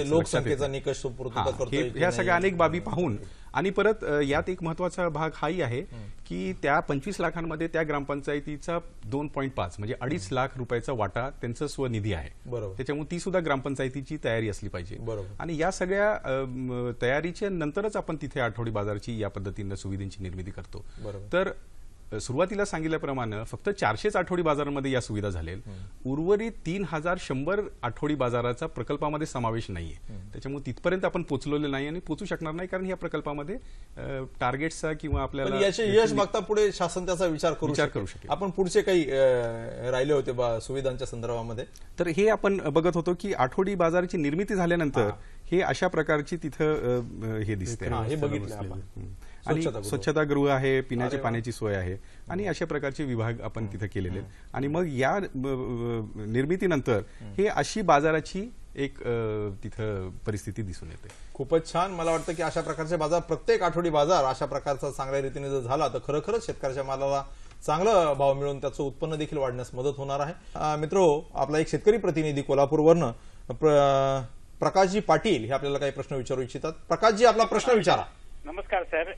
लोकसंख्येचा निकष सुपूर्तता करतोय,
ह्या सगळ्या अनेक बाबी पाहून. आणि परत यात एक महत्वाचा भाग हाही आहे की त्या 25 लाखांमध्ये त्या ग्रामपंचायतीचा 2.5 म्हणजे 2.5 लाख रुपयाचा वाटा त्यांचा स्वनिधी आहे. त्याच्यामुळे ती सुद्धा ग्रामपंचायतीची तयारी असली पाहिजे. आणि या सगळ्या तयारीच्या नंतरच आपण तिथे आठवडी बाजारची या पद्धतीनं सुविधांची निर्मिती करतो. तर सुरुवातीला सांगितल्याप्रमाणे फक्त 400 आठवडी बाजारांमध्ये या सुविधा झालेल. उर्वरित 3100 आठवडी बाजाराचा प्रकल्पामध्ये समावेश नाहीये. त्याच्यामुळे तिथपर्यंत आपण पोहोचलेलो नाही आणि पोहोचू शकणार नाही, कारण या प्रकल्पामध्ये टार्गेटचा किंवा आपल्याला
याचे यश बघता पुढे शासन त्याचा विचार करू शकेल. आपण पुढचे काही राहिले होते सुविधांच्या संदर्भामध्ये?
तर हे आपण बघत होतो की आठवडी बाजाराची निर्मिती झाल्यानंतर हे अशा प्रकारची तिथं हे दिसते.
हे बघितलं आपण.
आणि स्वच्छतागृह आहे, पिण्याच्या पाण्याची सोय आहे आणि अशा प्रकारचे विभाग आपण तिथे केलेले. आणि मग या निर्मितीनंतर हे अशी बाजाराची एक तिथं परिस्थिती दिसून येते.
खूपच छान. मला वाटतं की अशा प्रकारचे बाजार, प्रत्येक आठवडी बाजार अशा प्रकारचा चांगल्या रीतीने जर झाला तर खरोखरच शेतकऱ्याच्या मालाला चांगला भाव मिळून त्याचं उत्पन्न देखील वाढण्यास मदत होणार आहे. मित्रो, आपला एक शेतकरी प्रतिनिधी कोल्हापूरवरनं प्रकाशजी पाटील हे आपल्याला काही प्रश्न विचारू इच्छितात. प्रकाशजी, आपला प्रश्न विचारा.
नमस्कार सर.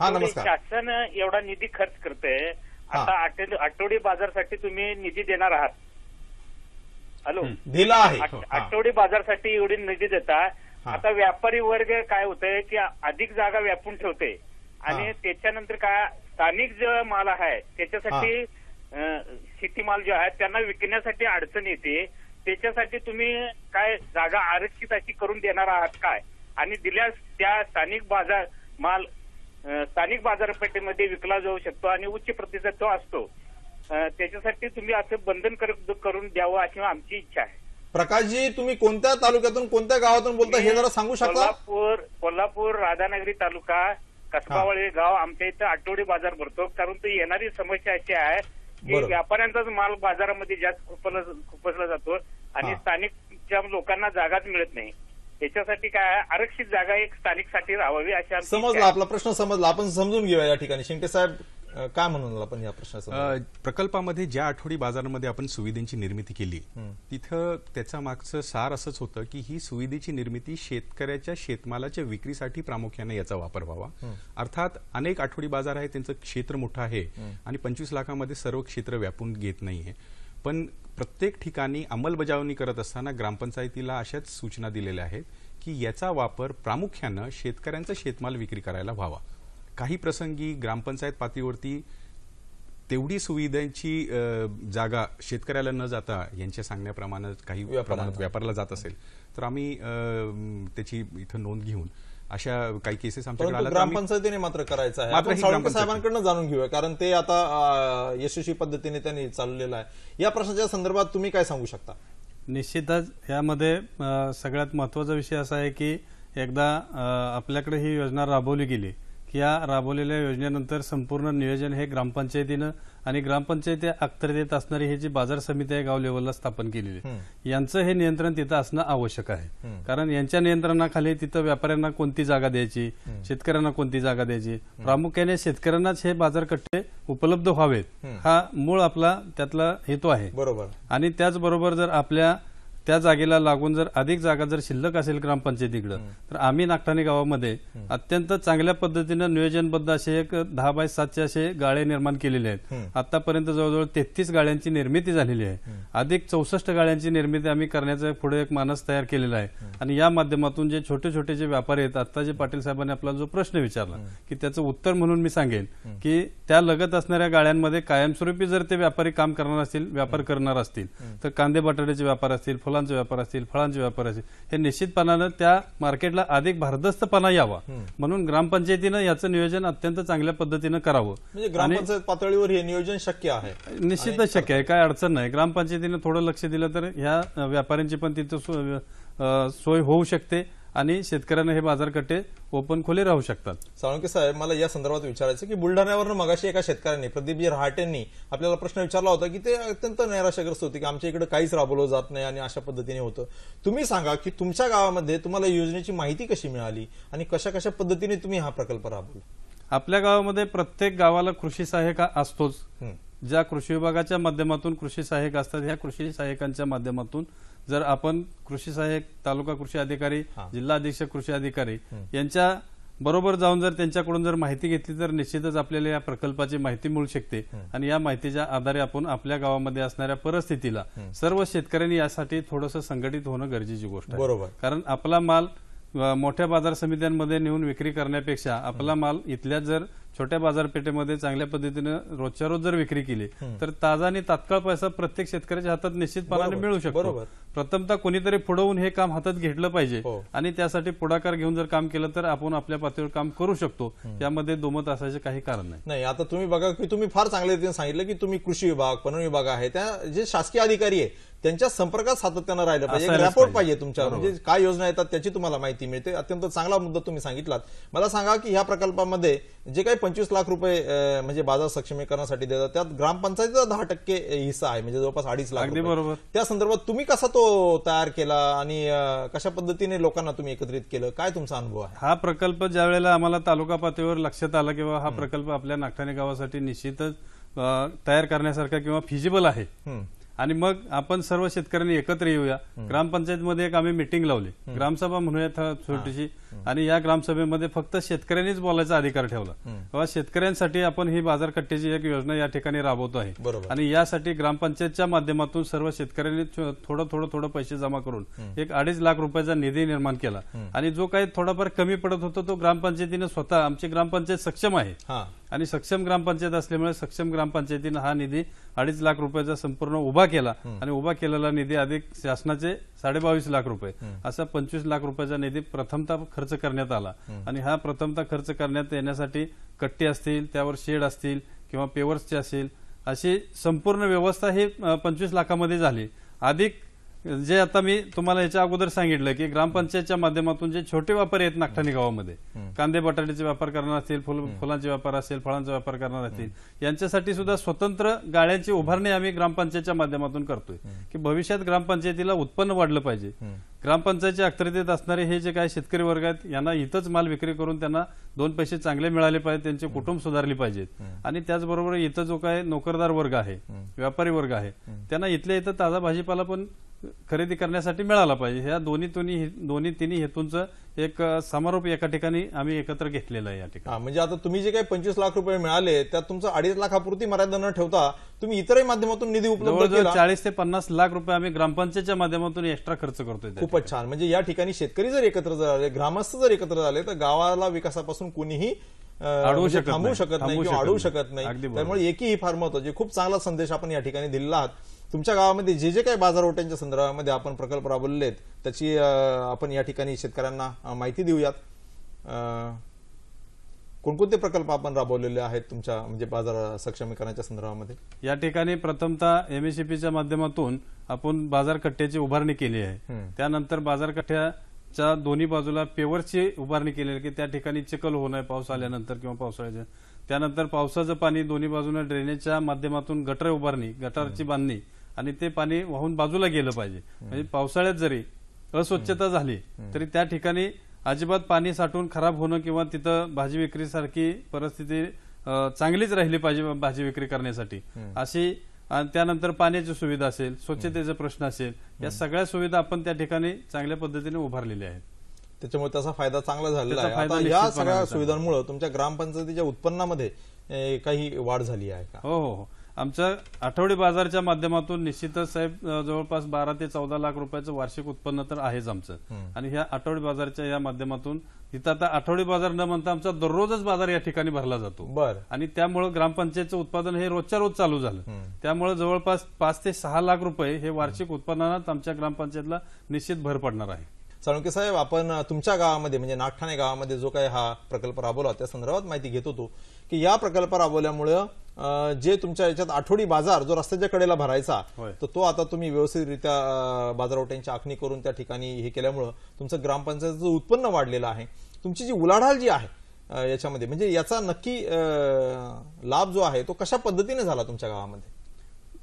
नमस्कार.
शासन एवढा निधी खर्च करते, आता आठवडी बाजारसाठी तुम्ही निधी देणार आहात. हॅलो,
दिला आहे.
आठवडी बाजारसाठी एवढी निधी देता. आता व्यापारी वर्ग काय होतंय की अधिक जागा व्यापून ठेवते आणि त्याच्यानंतर काय स्थानिक जो माल आहे त्याच्यासाठी शेतीमाल जो आहे त्यांना विकण्यासाठी अडचण येते. त्याच्यासाठी तुम्ही काय जागा आरक्षित अशी करून देणार आहात काय? आणि दिल्यास त्या स्थानिक बाजारपेठेमध्ये विकला जाऊ शकतो आणि उच्च प्रतिसाद तो असतो. त्याच्यासाठी तुम्ही असं बंधन करून द्यावं अशी आमची इच्छा आहे.
प्रकाशजी, तुम्ही कोणत्या तालुक्यातून, कोणत्या गावातून बोलता हे जरा सांगू शकता?
कोल्हापूर राधानगरी तालुका, कसबावळे गाव. आमच्या इथं आठवडी बाजार भरतो. कारण तो येणारी समस्या अशी आहे की व्यापाऱ्यांचाच माल बाजारामध्ये जास्त खुपसला जातो आणि स्थानिकच्या लोकांना जागाच मिळत नाही. त्याच्यासाठी काय आरक्षित जागा एक स्थानिकसाठी राहावी अशा.
समजला, आपला प्रश्न समजला. आपण समजून घेऊया या ठिकाणी. शिंदे साहेब, काय म्हणून आपण या प्रश्नाचं?
प्रकल्पामध्ये ज्या आठवडी बाजारामध्ये आपण सुविधेची निर्मिती केली तिथं त्याचा मागचं सार असंच होतं की ही सुविधेची निर्मिती शेतकऱ्याच्या शेतमालाच्या विक्रीसाठी प्रामुख्याने याचा वापर व्हावा. अर्थात अनेक आठवडी बाजार आहेत, त्यांचं क्षेत्र मोठं आहे आणि 25 लाखामध्ये सर्व क्षेत्र व्यापून घेत नाहीये. पण प्रत्येक ठिकाणी अंमलबजावणी करत असताना ग्रामपंचायतीला अशाच सूचना दिलेल्या आहेत की याचा वापर प्रामुख्यानं शेतकऱ्यांचा शेतमाल विक्री करायला व्हावा. काही प्रसंगी ग्रामपंचायत पातळीवरती तेवढी सुविधांची जागा शेतकऱ्याला न जाता यांच्या सांगण्याप्रमाणे काही प्रमाणात व्यापाराला जात असेल तर आम्ही त्याची इथं नोंद घेऊन अशा काही केसेस आमच्याकडे आल्या.
ग्रामपंचायतीने मात्र करायचं आहे. आपण साळुंखे साहेबांकडनं जाणून घेऊया, कारण ते आता यशस्वी पद्धतीने त्यांनी चालवलेलं आहे. या प्रश्नाच्या संदर्भात तुम्ही काय सांगू शकता?
निश्चितच यामध्ये सगळ्यात महत्वाचा विषय असा आहे की एकदा आपल्याकडे ही योजना राबवली गेली की या राबवलेल्या योजनेनंतर संपूर्ण नियोजन हे ग्रामपंचायतीनं आणि ग्रामपंचायती अखत्यारीत असणारी ही जी बाजार समिती आहे गाव लेवलला स्थापन केलेली यांचं हे नियंत्रण तिथं असणं आवश्यक आहे. कारण यांच्या नियंत्रणाखाली तिथं व्यापाऱ्यांना कोणती जागा द्यायची, शेतकऱ्यांना कोणती जागा द्यायची, प्रामुख्याने शेतकऱ्यांनाच हे बाजारकट्टे उपलब्ध व्हावेत हा मूळ आपला त्यातला हेतू आहे.
बरोबर.
आणि त्याचबरोबर जर आपल्या त्या जागेला लागून जर अधिक जागा जर शिल्लक असेल ग्रामपंचायतीकडे तर आम्ही नागठाणे गावामध्ये अत्यंत चांगल्या पद्धतीनं नियोजनबद्ध असे एक 10x7 असे गाळे निर्माण केलेले आहेत. आतापर्यंत जवळजवळ 33 गाळ्यांची निर्मिती झालेली आहे. अधिक 64 गाळ्यांची निर्मिती आम्ही करण्याचा पुढे एक मानस तयार केलेला आहे. आणि या माध्यमातून जे छोटे छोटे जे व्यापारी आहेत, आता जे पाटील साहेबांनी आपला जो प्रश्न विचारला की त्याचं उत्तर म्हणून मी सांगेन की त्या लगत असणाऱ्या गाळ्यांमध्ये कायमस्वरूपी जर ते व्यापारी काम करणार असतील, व्यापार करणार असतील तर कांदे बटाट्याचे व्यापार असतील, फुलांचे व्यापार असतील, फळांचे व्यापार असतील, हे निश्चितपणानं त्या मार्केटला अधिक भारदस्तपणा यावा म्हणून ग्रामपंचायतीनं याचं नियोजन अत्यंत चांगल्या पद्धतीनं करावं.
म्हणजे ग्रामपंचायत पातळीवर हे नियोजन शक्य आहे?
निश्चितच शक्य आहे, काय अडचण नाही. ग्रामपंचायतीनं थोडं लक्ष दिलं तर ह्या व्यापाऱ्यांची पण तिथं सोय होऊ शकते आणि शेतकऱ्यांना हे बाजारकट्टे ओपन खुले राहू शकतात.
साळुंखे साहेब, मला या संदर्भात विचारायचं की बुलढाण्यावरून मगाशी एका शेतकऱ्यांनी, प्रदीपजी रहाटेंनी आपल्याला प्रश्न विचारला होता की ते अत्यंत नैराश्यग्रस्त होते की आमच्या इकडे काहीच राबवलं जात नाही आणि अशा पद्धतीने होतं. तुम्ही सांगा की तुमच्या गावामध्ये तुम्हाला योजनेची माहिती कशी मिळाली आणि कशा कशा पद्धतीने तुम्ही हा प्रकल्प राबवला?
आपल्या गावामध्ये प्रत्येक गावाला कृषी सहाय्यक असतोच. ज्या कृषी विभागाच्या माध्यमातून कृषी सहाय्यक असतात, ह्या कृषी सहाय्यकांच्या माध्यमातून जर आपण कृषी सहाय्यक, तालुका कृषी अधिकारी, जिल्हा अधीक्षक कृषी अधिकारी यांच्या बरोबर जाऊन जर त्यांच्याकडून जर माहिती घेतली तर निश्चितच आपल्याला या प्रकल्पाची माहिती मिळू शकते. आणि या माहितीच्या आधारे आपण आपल्या गावामध्ये असणाऱ्या परिस्थितीला सर्व शेतकऱ्यांनी यासाठी थोडंसं संघटित होणं गरजेची गोष्ट आहे.
बरोबर.
कारण आपला माल मोठ्या बाजार समित्यांमध्ये नेऊन विक्री करण्यापेक्षा आपला माल इथल्या जर छोट्या बाजारपेठेमध्ये चांगल्या पद्धतीनं रोजच्या रोज जर विक्री केली तर ताजा आणि तात्काळ पैसा प्रत्येक शेतकऱ्याच्या हातात निश्चितपणाने मिळू शकतो. प्रथमतः कोणीतरी पुढवून हे काम हातात घेतलं पाहिजे आणि त्यासाठी पुढाकार घेऊन जर काम केलं तर आपण आपल्या पातळीवर काम करू शकतो. यामध्ये दुमत असायचे काही कारण
नाही. आता तुम्ही बघा की तुम्ही फार चांगल्या रीतीने सांगितलं की तुम्ही कृषी विभाग, पणन विभाग आहे, त्या जे शासकीय अधिकारी आहे त्यांच्या संपर्कात सातत्यानं राहिलं पाहिजे. रॅपोर्ट पाहिजे तुमच्या, म्हणजे काय योजना येतात त्याची तुम्हाला माहिती मिळते. अत्यंत चांगला मुद्दा तुम्ही सांगितलात. मला सांगा की ह्या प्रकल्पामध्ये जे काही 25 लाख रुपये म्हणजे बाजार सक्षमीकरणासाठी देतात त्यात ग्रामपंचायतीचा 10% हिस्सा आहे, म्हणजे जवळपास 2.5 लाख.
बरोबर.
त्या संदर्भात तुम्ही कसा तो तयार केला आणि कशा पद्धतीने लोकांना तुम्ही एकत्रित केलं, काय तुमचा अनुभव आहे?
हा प्रकल्प ज्या वेळेला आम्हाला तालुका पातळीवर लक्षात आला किंवा हा प्रकल्प आपल्या नागठाणे गावासाठी निश्चितच तयार करण्यासारखा किंवा फिजिबल आहे आणि मग आपण सर्व शेतकऱ्यांनी एकत्र येऊया. ग्रामपंचायतमध्ये एक आम्ही मिटिंग लावली, ग्रामसभा म्हणूयात छोटीशी, आणि या ग्रामसभेमध्ये फक्त शेतकऱ्यांनीच बोलायचा अधिकार ठेवला. तेव्हा शेतकऱ्यांसाठी आपण ही बाजारकट्ट्याची एक योजना या ठिकाणी राबवतो आहे आणि यासाठी ग्रामपंचायतच्या माध्यमातून सर्व शेतकऱ्यांनी थोडं पैसे जमा करून एक 2.5 लाख रुपयाचा निधी निर्माण केला आणि जो काही थोडाफार कमी पडत होता तो ग्रामपंचायतीने स्वतः, आमची ग्रामपंचायत सक्षम आहे आणि सक्षम ग्रामपंचायत असल्यामुळे सक्षम ग्रामपंचायतीनं हा निधी 2.5 लाख रुपयाचा संपूर्ण उभा केला आणि उभा केलेला निधी अधिक शासनाचे 22.5 लाख रुपये असा 25 लाख रुपयाचा निधी प्रथमतः खर्च करण्यात आला. आणि हा प्रथमतः खर्च करण्यात येण्यासाठी कट्टे असतील, त्यावर शेड असतील किंवा पेवर्सचे असेल, अशी संपूर्ण व्यवस्था ही 25 लाखामध्ये झाली. अधिक जे आता मी तुम्हाला याच्या अगोदर सांगितलं की ग्रामपंचायतच्या माध्यमातून जे छोटे व्यापारी आहेत नागठाणे गावामध्ये, कांदे बटाट्याचे व्यापार करणार असतील, फुलांचे व्यापार असेल, फळांचा व्यापार करणार असतील, यांच्यासाठी सुद्धा स्वतंत्र गाळ्यांची उभारणी आम्ही ग्रामपंचायतच्या माध्यमातून करतोय की भविष्यात ग्रामपंचायतीला उत्पन्न वाढलं पाहिजे. ग्रामपंचायतच्या अखत्यारीत असणारे हे जे काही शेतकरी वर्ग आहेत यांना इथंच माल विक्री करून त्यांना 2 पैसे चांगले मिळाले पाहिजेत, त्यांचे कुटुंब सुधारले पाहिजेत आणि त्याचबरोबर इथं जो काही नोकरदार वर्ग आहे, व्यापारी वर्ग आहे, त्यांना इथल्या इथं ताजा भाजीपाला पण खरेदी करण्यासाठी मिळाला पाहिजे. ह्या तिन्ही हेतूंचं एक समारोप एका ठिकाणी आम्ही एकत्र घेतलेला आहे या ठिकाणी.
म्हणजे आता तुम्ही जे काही 25 लाख रुपये मिळाले त्यात तुमचं 2.5 लाखापुरती मर्यादा न ठेवता तुम्ही इतरही माध्यमातून निधी उपलब्ध केला.
40 ते 50 लाख रुपये आम्ही ग्रामपंचायतच्या माध्यमातून एक्स्ट्रा खर्च करतोय.
खूपच छान. म्हणजे या ठिकाणी शेतकरी जर एकत्र झाले, ग्रामस्थ जर एकत्र झाले तर गावाला विकासापासून कुणीही थांबवू शकत नाही किंवा अडवू शकत नाही. त्यामुळे एकही फार महत्वाचे, खूप चांगला संदेश आपण या ठिकाणी दिलेला आहात. तुमच्या गावामध्ये जे जे काही बाजारपेठांच्या संदर्भामध्ये आपण प्रकल्प राबवलेले आहेत त्याची आपण या ठिकाणी शेतकऱ्यांना माहिती देऊयात. कोणकोणते प्रकल्प आपण राबवलेले आहेत तुमच्या म्हणजे बाजार सक्षमीकरणाच्या संदर्भामध्ये?
या ठिकाणी प्रथमतः एमएससीपीच्या माध्यमातून आपण बाजारकट्ट्याची उभारणी केली आहे. त्यानंतर बाजारकट्ट्याच्या दोन्ही बाजूला पेवरची उभारणी केली की त्या ठिकाणी चिखल होऊ नये पाऊस आल्यानंतर किंवा पावसाळ्याच्या. त्यानंतर पावसाचं पाणी दोन्ही बाजूने ड्रेनेजच्या माध्यमातून गटर उभारणी, गटारची बांधणी आणि ते पाणी वाहून बाजूला गेलं पाहिजे. म्हणजे पावसाळ्यात जरी अस्वच्छता झाली तरी त्या ठिकाणी अजिबात पाणी साठून खराब होणं किंवा तिथं भाजी विक्रीसारखी परिस्थिती चांगलीच राहिली पाहिजे भाजी विक्री करण्यासाठी अशी. त्यानंतर पाण्याची सुविधा असेल, स्वच्छतेचा प्रश्न असेल, या सगळ्या सुविधा आपण त्या ठिकाणी चांगल्या पद्धतीने उभारलेल्या आहेत.
त्याच्यामुळे त्याचा फायदा चांगला झालेला आहे. आता या सगळ्या सुविधांमुळे तुमच्या ग्रामपंचायतीच्या उत्पन्नामध्ये काही वाढ झाली आहे का?
हो. आमच्या आठवडी बाजारच्या माध्यमातून निश्चितच साहेब जवळपास 12 ते 14 लाख रुपयाचं वार्षिक उत्पन्न तर आहेच आमचं. आणि ह्या आठवडी बाजारच्या या माध्यमातून तिथं आता आठवडी बाजार न म्हणता आमचा दररोजच बाजार या ठिकाणी भरला जातो आणि त्यामुळे ग्रामपंचायतचं उत्पादन हे रोजच्या रोज चालू झालं. त्यामुळे जवळपास 5 ते 6 लाख रुपये हे वार्षिक उत्पन्नात आमच्या ग्रामपंचायतला निश्चित भर पडणार आहे.
साळुंखे साहेब, आपण तुमच्या गावामध्ये म्हणजे नागठाणे गावामध्ये जो काही हा प्रकल्प राबवला त्या संदर्भात माहिती घेत होतो की या प्रकल्प राबवल्यामुळे जे तुमच्या याच्यात आठवडी बाजार जो रस्त्याच्या कडेला भरायचा तर तो आता तुम्ही व्यवस्थितरित्या बाजारपेठांची आखणी करून त्या ठिकाणी हे केल्यामुळे तुमचं ग्रामपंचायतीचं उत्पन्न वाढलेलं आहे. तुमची जी उलाढाल जी आहे याच्यामध्ये म्हणजे याचा नक्की लाभ जो आहे तो कशा पद्धतीने झाला तुमच्या गावामध्ये?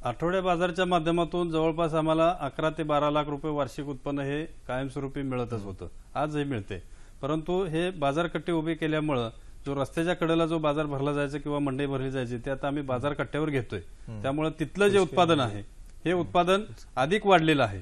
आठवड्या बाजारच्या माध्यमातून जवळपास आम्हाला 11 ते 12 लाख रुपये वार्षिक उत्पन्न हे कायमस्वरूपी मिळतच होतं, आजही मिळते. परंतु हे बाजारकट्टे उभे केल्यामुळं जो रस्त्याच्या कडेला जो बाजार भरला जायचा किंवा मंडई भरली जायची ते आता आम्ही बाजार कट्ट्यावर घेतोय. त्यामुळे तिथलं जे उत्पादन आहे हे उत्पादन अधिक वाढलेलं आहे.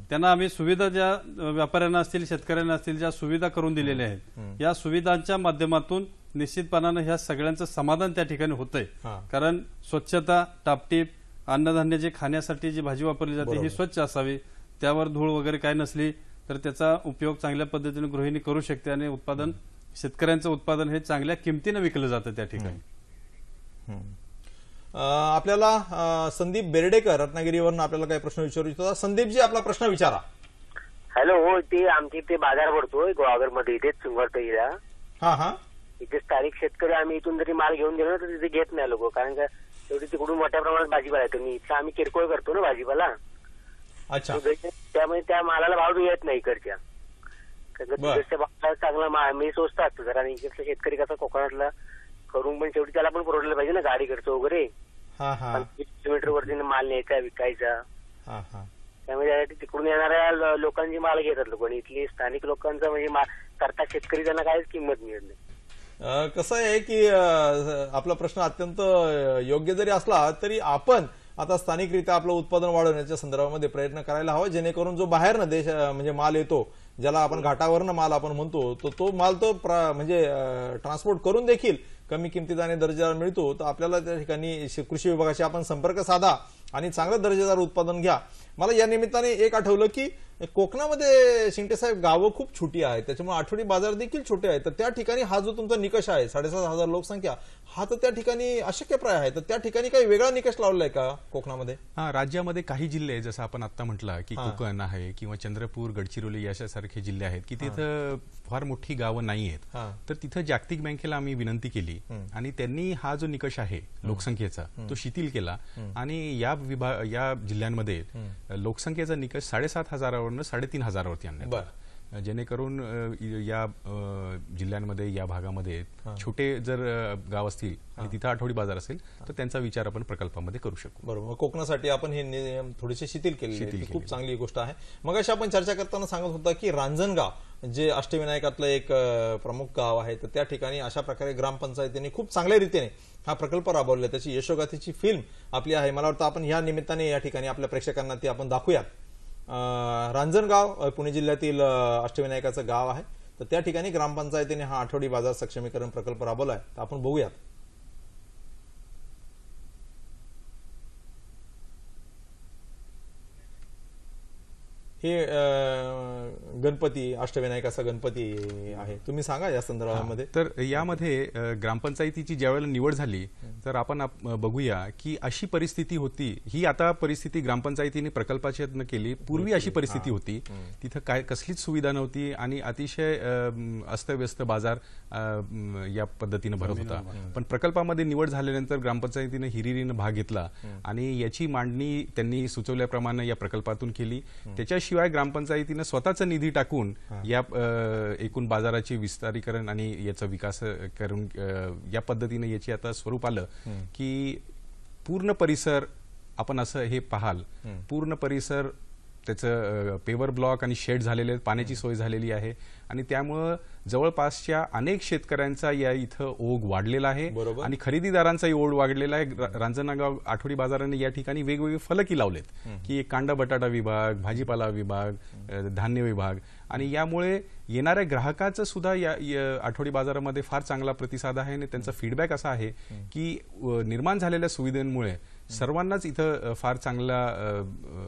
त्यांना आम्ही सुविधा ज्या व्यापाऱ्यांना असतील, शेतकऱ्यांना असतील, ज्या सुविधा करून दिलेल्या आहेत या सुविधांच्या माध्यमातून निश्चितपणानं ह्या सगळ्यांचं समाधान त्या ठिकाणी होतंय. कारण स्वच्छता, टापटीप, अन्नधान्य जे खाण्यासाठी जी भाजी वापरली जाते ही स्वच्छ असावी, त्यावर धूळ वगैरे काय नसली तर त्याचा उपयोग चांगल्या पद्धतीने गृहिणी करू शकते आणि उत्पादन शेतकऱ्यांचं उत्पादन हे चांगल्या किमतीनं विकलं जातं त्या ठिकाणी.
आपल्याला संदीप बेर्डेकर रत्नागिरीवरून आपल्याला काही प्रश्न विचारू इच्छितो. संदीपजी, आपला प्रश्न विचारा.
हॅलो, हो, ते आमच्या इथे बाजार भरतोय गोवागरमध्ये, इथेच चुंगरटईला.
हा हा.
इथे स्थानिक शेतकरी, आम्ही इथून जरी माल घेऊन गेलो तर तिथे घेत नाही लोक, कारण का शेवटी तिकडून मोठ्या प्रमाणात भाजीपाला येतो. मी इथं आम्ही किरकोळ करतो ना भाजीपाला.
अच्छा.
त्यामुळे त्या मालाला भाव येत नाही इकडच्या. तिकडच्या भावाला चांगला मी स्वस्त असतो जरा, आणि इकडचा शेतकरी कसा कोकणातला करून पण शेवटी त्याला पण पुरवलं पाहिजे ना, गाडी खर्च वगैरे. 20 किलोमीटर वरती माल न्यायचा विकायचा. त्यामुळे त्यासाठी तिकडून येणाऱ्या लोकांची माल घेतात लोक, आणि इथली स्थानिक लोकांचा म्हणजे करता शेतकरी त्यांना काहीच किंमत मिळत नाही.
कसं आहे की आपला प्रश्न अत्यंत योग्य जरी असला तरी आपण आता स्थानिकरित्या आपलं उत्पादन वाढवण्याच्या संदर्भामध्ये प्रयत्न करायला हवा, जेणेकरून जो बाहेरनं देश म्हणजे माल येतो, ज्याला आपण घाटावरनं माल आपण म्हणतो, तो माल तो म्हणजे ट्रान्सपोर्ट करून देखील कमी किमतीत आणि दर्जेदार मिळतो. तर आपल्याला त्या ठिकाणी कृषी विभागाशी आपण संपर्क साधा आणि चांगलं दर्जेदार उत्पादन घ्या. मला या निमित्ताने एक आठवलं की कोकणामध्ये शिंगटे साहेब गावं खूप छोटी आहेत, त्याच्यामुळे आठवडी बाजार देखील छोटे आहेत. तर त्या ठिकाणी हा जो तुमचा निकष आहे 7,500 लोकसंख्या, हा तर त्या ठिकाणी अशक्यप्राय आहे. तर त्या ठिकाणी काही वेगळा निकष लावलाय का कोकणामध्ये?
राज्यामध्ये काही जिल्हे जसं आपण आता म्हटलं की कोकण आहे किंवा चंद्रपूर, गडचिरोली अशासारखे जिल्हे आहेत की तिथं फार मोठी गावं नाही आहेत. तर तिथं जागतिक बँकेला आम्ही विनंती केली आणि त्यांनी हा जो निकष आहे लोकसंख्येचा तो शिथिल केला आणि या जिल्ह्यांमध्ये लोकसंख्येचा निकष 7,500 3,500 वरती आणण्यात, जेणेकरून या जिल्ह्यांमध्ये या भागामध्ये छोटे जर गाव असतील आणि तिथं आठवडी बाजार असेल तर त्यांचा विचार आपण प्रकल्पामध्ये करू शकू.
बरोबर. कोकणासाठी आपण हे नियम थोडेसे शिथिल केले, खूप चांगली गोष्ट आहे. मग अशी आपण चर्चा करताना सांगत होता की रांजणगाव जे अष्टविनायकातलं एक प्रमुख गाव आहे, तर त्या ठिकाणी अशा प्रकारे ग्रामपंचायतीने खूप चांगल्या रीतीने हा प्रकल्प राबवला. त्याची यशोगाथेची फिल्म आपली आहे. मला वाटतं आपण या निमित्ताने या ठिकाणी आपल्या प्रेक्षकांना ती आपण दाखवूयात. रांजणगाव पुणे जिल्ह्यातील अष्टविनायकाचं गाव आहे, तर त्या ठिकाणी ग्रामपंचायतीने हा आठवडी बाजार सक्षमीकरण प्रकल्प राबवलाय. तर आपण बघूयात. हे गणपती, अष्टविनायकाचा गणपती आहे. तुम्ही सांगा या संदर्भामध्ये.
तर यामध्ये ग्रामपंचायतीची ज्यावेळेला निवड झाली तर आपण बघूया की अशी परिस्थिती होती. ही आता परिस्थिती ग्रामपंचायतीने प्रकल्पाच्या केली. पूर्वी अशी परिस्थिती होती, तिथं काय कसलीच सुविधा नव्हती आणि अतिशय अस्तव्यस्त बाजार या पद्धतीने भरत होता. पण प्रकल्पामध्ये निवड झाल्यानंतर ग्रामपंचायतीने हिरिरीने भाग घेतला आणि याची मांडणी त्यांनी सुचवल्याप्रमाणे या प्रकल्पातून केली. त्याच्याशिवाय ग्रामपंचायतीने स्वतःचा निधी टाकून या एकूण बाजाराचे विस्तारीकरण आणि याचा विकास करून या पद्धतीने याची आता स्वरूप आलं की पूर्ण परिसर आपण असं हे पाहाल, पूर्ण परिसर त्याचं पेवर ब्लॉक आणि शेड झालेले, पाण्याची सोय झालेली आहे आणि त्यामुळं जवळपासच्या अनेक शेतकऱ्यांचा या इथं ओघ वाढलेला आहे आणि खरेदीदारांचाही ओढ वाढलेला आहे. रांजणगाव आठवडी बाजाराने या ठिकाणी वेगवेगळे फलकी लावलेत की एक कांदा बटाटा विभाग, भाजीपाला विभाग, धान्य विभाग, आणि यामुळे येणाऱ्या ग्राहकाचं सुद्धा या आठवडी बाजारामध्ये फार चांगला प्रतिसाद आहे आणि त्यांचा फीडबॅक असा आहे की निर्माण झालेल्या सुविधांमुळे सर्वांनाच इथं फार चांगला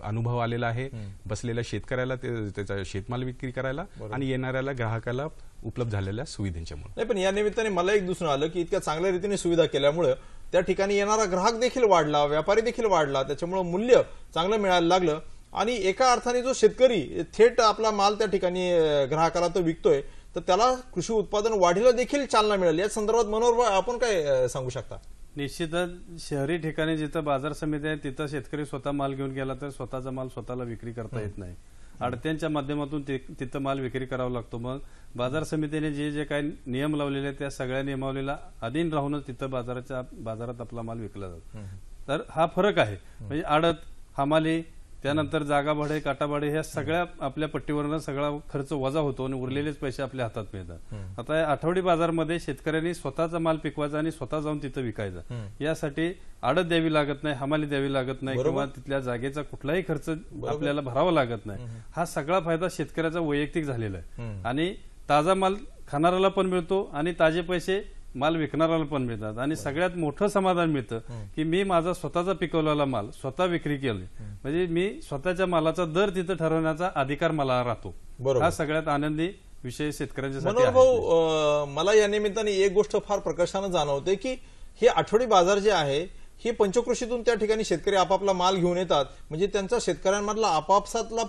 अनुभव आलेला आहे. बसलेल्या शेतकऱ्याला त्याचा शेतमाल विक्री करायला आणि येणाऱ्याला ग्राहकाला उपलब्ध झालेल्या सुविधांच्यामुळे.
नाही, पण या निमित्ताने मला एक दिसून आलं की इतक्या चांगल्या रीतीने सुविधा केल्यामुळे त्या ठिकाणी येणारा ग्राहक देखील वाढला, व्यापारी देखील वाढला, त्याच्यामुळे मूल्य चांगलं मिळायला लागलं आणि एका अर्थाने जो शेतकरी थेट आपला माल त्या ठिकाणी ग्राहकाला तो विकतोय तर त्याला कृषी उत्पादन वाढीला देखील चालना मिळाली. या संदर्भात मनोहर आपण काय सांगू शकता?
निश्चितच शहरी ठिकाणी जिथं बाजार समिती आहे तिथं शेतकरी स्वतः माल घेऊन गेला तर स्वतःचा माल स्वतःला विक्री करता येत नाही. आडत्यांच्या माध्यमातून तिथं माल विक्री करावा लागतो. मग बाजार समितीने जे काही नियम लावलेले आहेत त्या सगळ्या नियमावलीला अधीन राहूनच तिथं बाजारात आपला माल विकला जातो. तर हा फरक आहे. म्हणजे आडत, हमाली, त्यानंतर जागा भाडे, काटा भाडे ह्या सगळ्या आपल्या पट्टीवरनं सगळा खर्च वजा होतो आणि उरलेलेच पैसे आपल्या हातात मिळतात. आता या आठवडी बाजारमध्ये शेतकऱ्यांनी स्वतःचा माल पिकवायचा आणि स्वतः जाऊन तिथं विकायचा. यासाठी आडत द्यावी लागत नाही, हमाली द्यावी लागत नाही किंवा तिथल्या जागेचा कुठलाही खर्च आपल्याला भरावा लागत नाही. हा सगळा फायदा शेतकऱ्याचा वैयक्तिक झालेला आहे आणि ताजा माल खाणाऱ्याला पण मिळतो आणि ताजे पैसे माल विकणाऱ्याला पण मिळतात आणि सगळ्यात मोठं समाधान मिळतं की मी माझा स्वतःचा पिकवलेला माल स्वतः विक्री केली, म्हणजे मी स्वतःच्या मालाचा दर तिथं ठरवण्याचा अधिकार मला राहतो. हा सगळ्यात आनंदी विषय शेतकऱ्यांच्यासाठी
मनोहर भाऊ, मला या निमित्ताने एक गोष्ट फार प्रकर्षानं जाणवते की हे आठवडी बाजार जे आहे हे पंचकृषीतून त्या ठिकाणी शेतकरी आपापला माल घेऊन येतात, म्हणजे त्यांचा शेतकऱ्यांमधला आपापसातला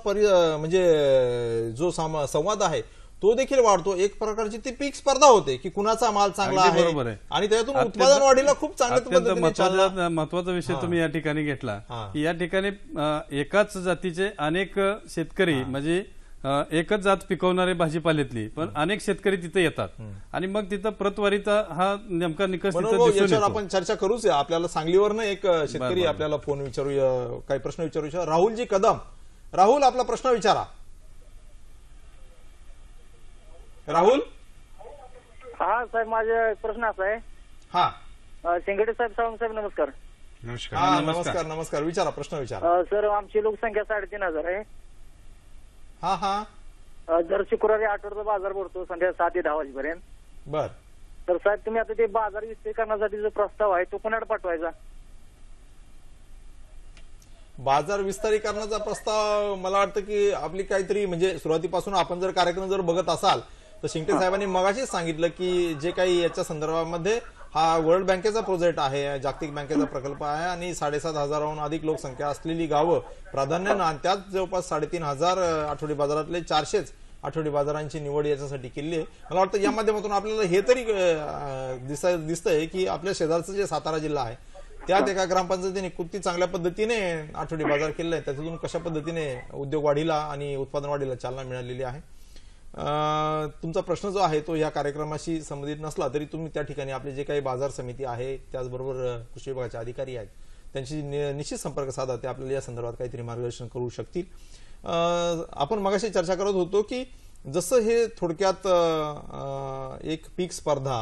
म्हणजे जो संवाद आहे तो देखील वाढतो. एक प्रकारची ती पीक स्पर्धा होते की कुणाचा माल चांगला आहे आणि त्यातून उत्पादन वाढीला खूप चांगल्या
महत्वाचा विषय तुम्ही या ठिकाणी घेतला. या ठिकाणी एकाच जातीचे अनेक शेतकरी, म्हणजे एकच जात पिकवणारे भाजीपाल्यातली पण अनेक शेतकरी तिथे येतात आणि मग तिथं प्रतवारीचा हा नेमका निकष
आपण चर्चा करूच. आपल्याला सांगलीवरनं एक शेतकरी आपल्याला फोन विचारूया, काही प्रश्न विचारूया. राहुलजी कदम, राहुल आपला प्रश्न विचारा. राहुल.
हा साहेब, माझा प्रश्न असा आहे.
हा
शिंगडे साहेब, सावंत साहेब, नमस्कार.
नमस्कार. नमस्कार, विचारा, प्रश्न विचारा.
सर, आमची लोकसंख्या 3,500 आहे.
हा हा.
दर शुक्रवारी आठवड्याचा बाजार भरतो संध्या 7 ते 10 वाजेपर्यंत.
बर.
तर साहेब, तुम्ही आता ते बाजार विस्तारीकरणासाठी जो प्रस्ताव आहे तो कोणाला पाठवायचा?
बाजार विस्तारीकरणाचा प्रस्ताव मला वाटतं की आपली काहीतरी, म्हणजे सुरुवातीपासून आपण जर कार्यक्रम जर बघत असाल तर शिंगटे साहेबांनी मगाशीच सांगितलं की जे काही याच्या संदर्भामध्ये हा वर्ल्ड बँकेचा प्रोजेक्ट आहे, जागतिक बँकेचा प्रकल्प आहे आणि 7,500हून अधिक लोकसंख्या असलेली गावं प्राधान्यानं आणि त्यात जवळपास 3,500 आठवडी बाजारातले 400 आठवडी बाजारांची निवड याच्यासाठी केली आहे. मला वाटतं या माध्यमातून आपल्याला हे तरी दिसतंय की आपल्या शेजारचं जे सातारा जिल्हा आहे त्यात एका ग्रामपंचायतीने किती चांगल्या पद्धतीने आठवडी बाजार केलेला आहे, त्याच्यातून कशा पद्धतीने उद्योग वाढीला आणि उत्पादन वाढीला चालना मिळालेली आहे. तुमचा प्रश्न जो आहे तो या कार्यक्रमाशी संबंधित नसला तरी तुम्ही त्या ठिकाणी आपले जे काही बाजार समिती आहे, त्याचबरोबर कृषी विभागाचे अधिकारी आहेत, त्यांची निश्चित संपर्क साधा, ते आपल्याला या संदर्भात काहीतरी मार्गदर्शन करू शकतील. आपण मगाशी चर्चा करत होतो की जसं हे थोडक्यात एक पीक स्पर्धा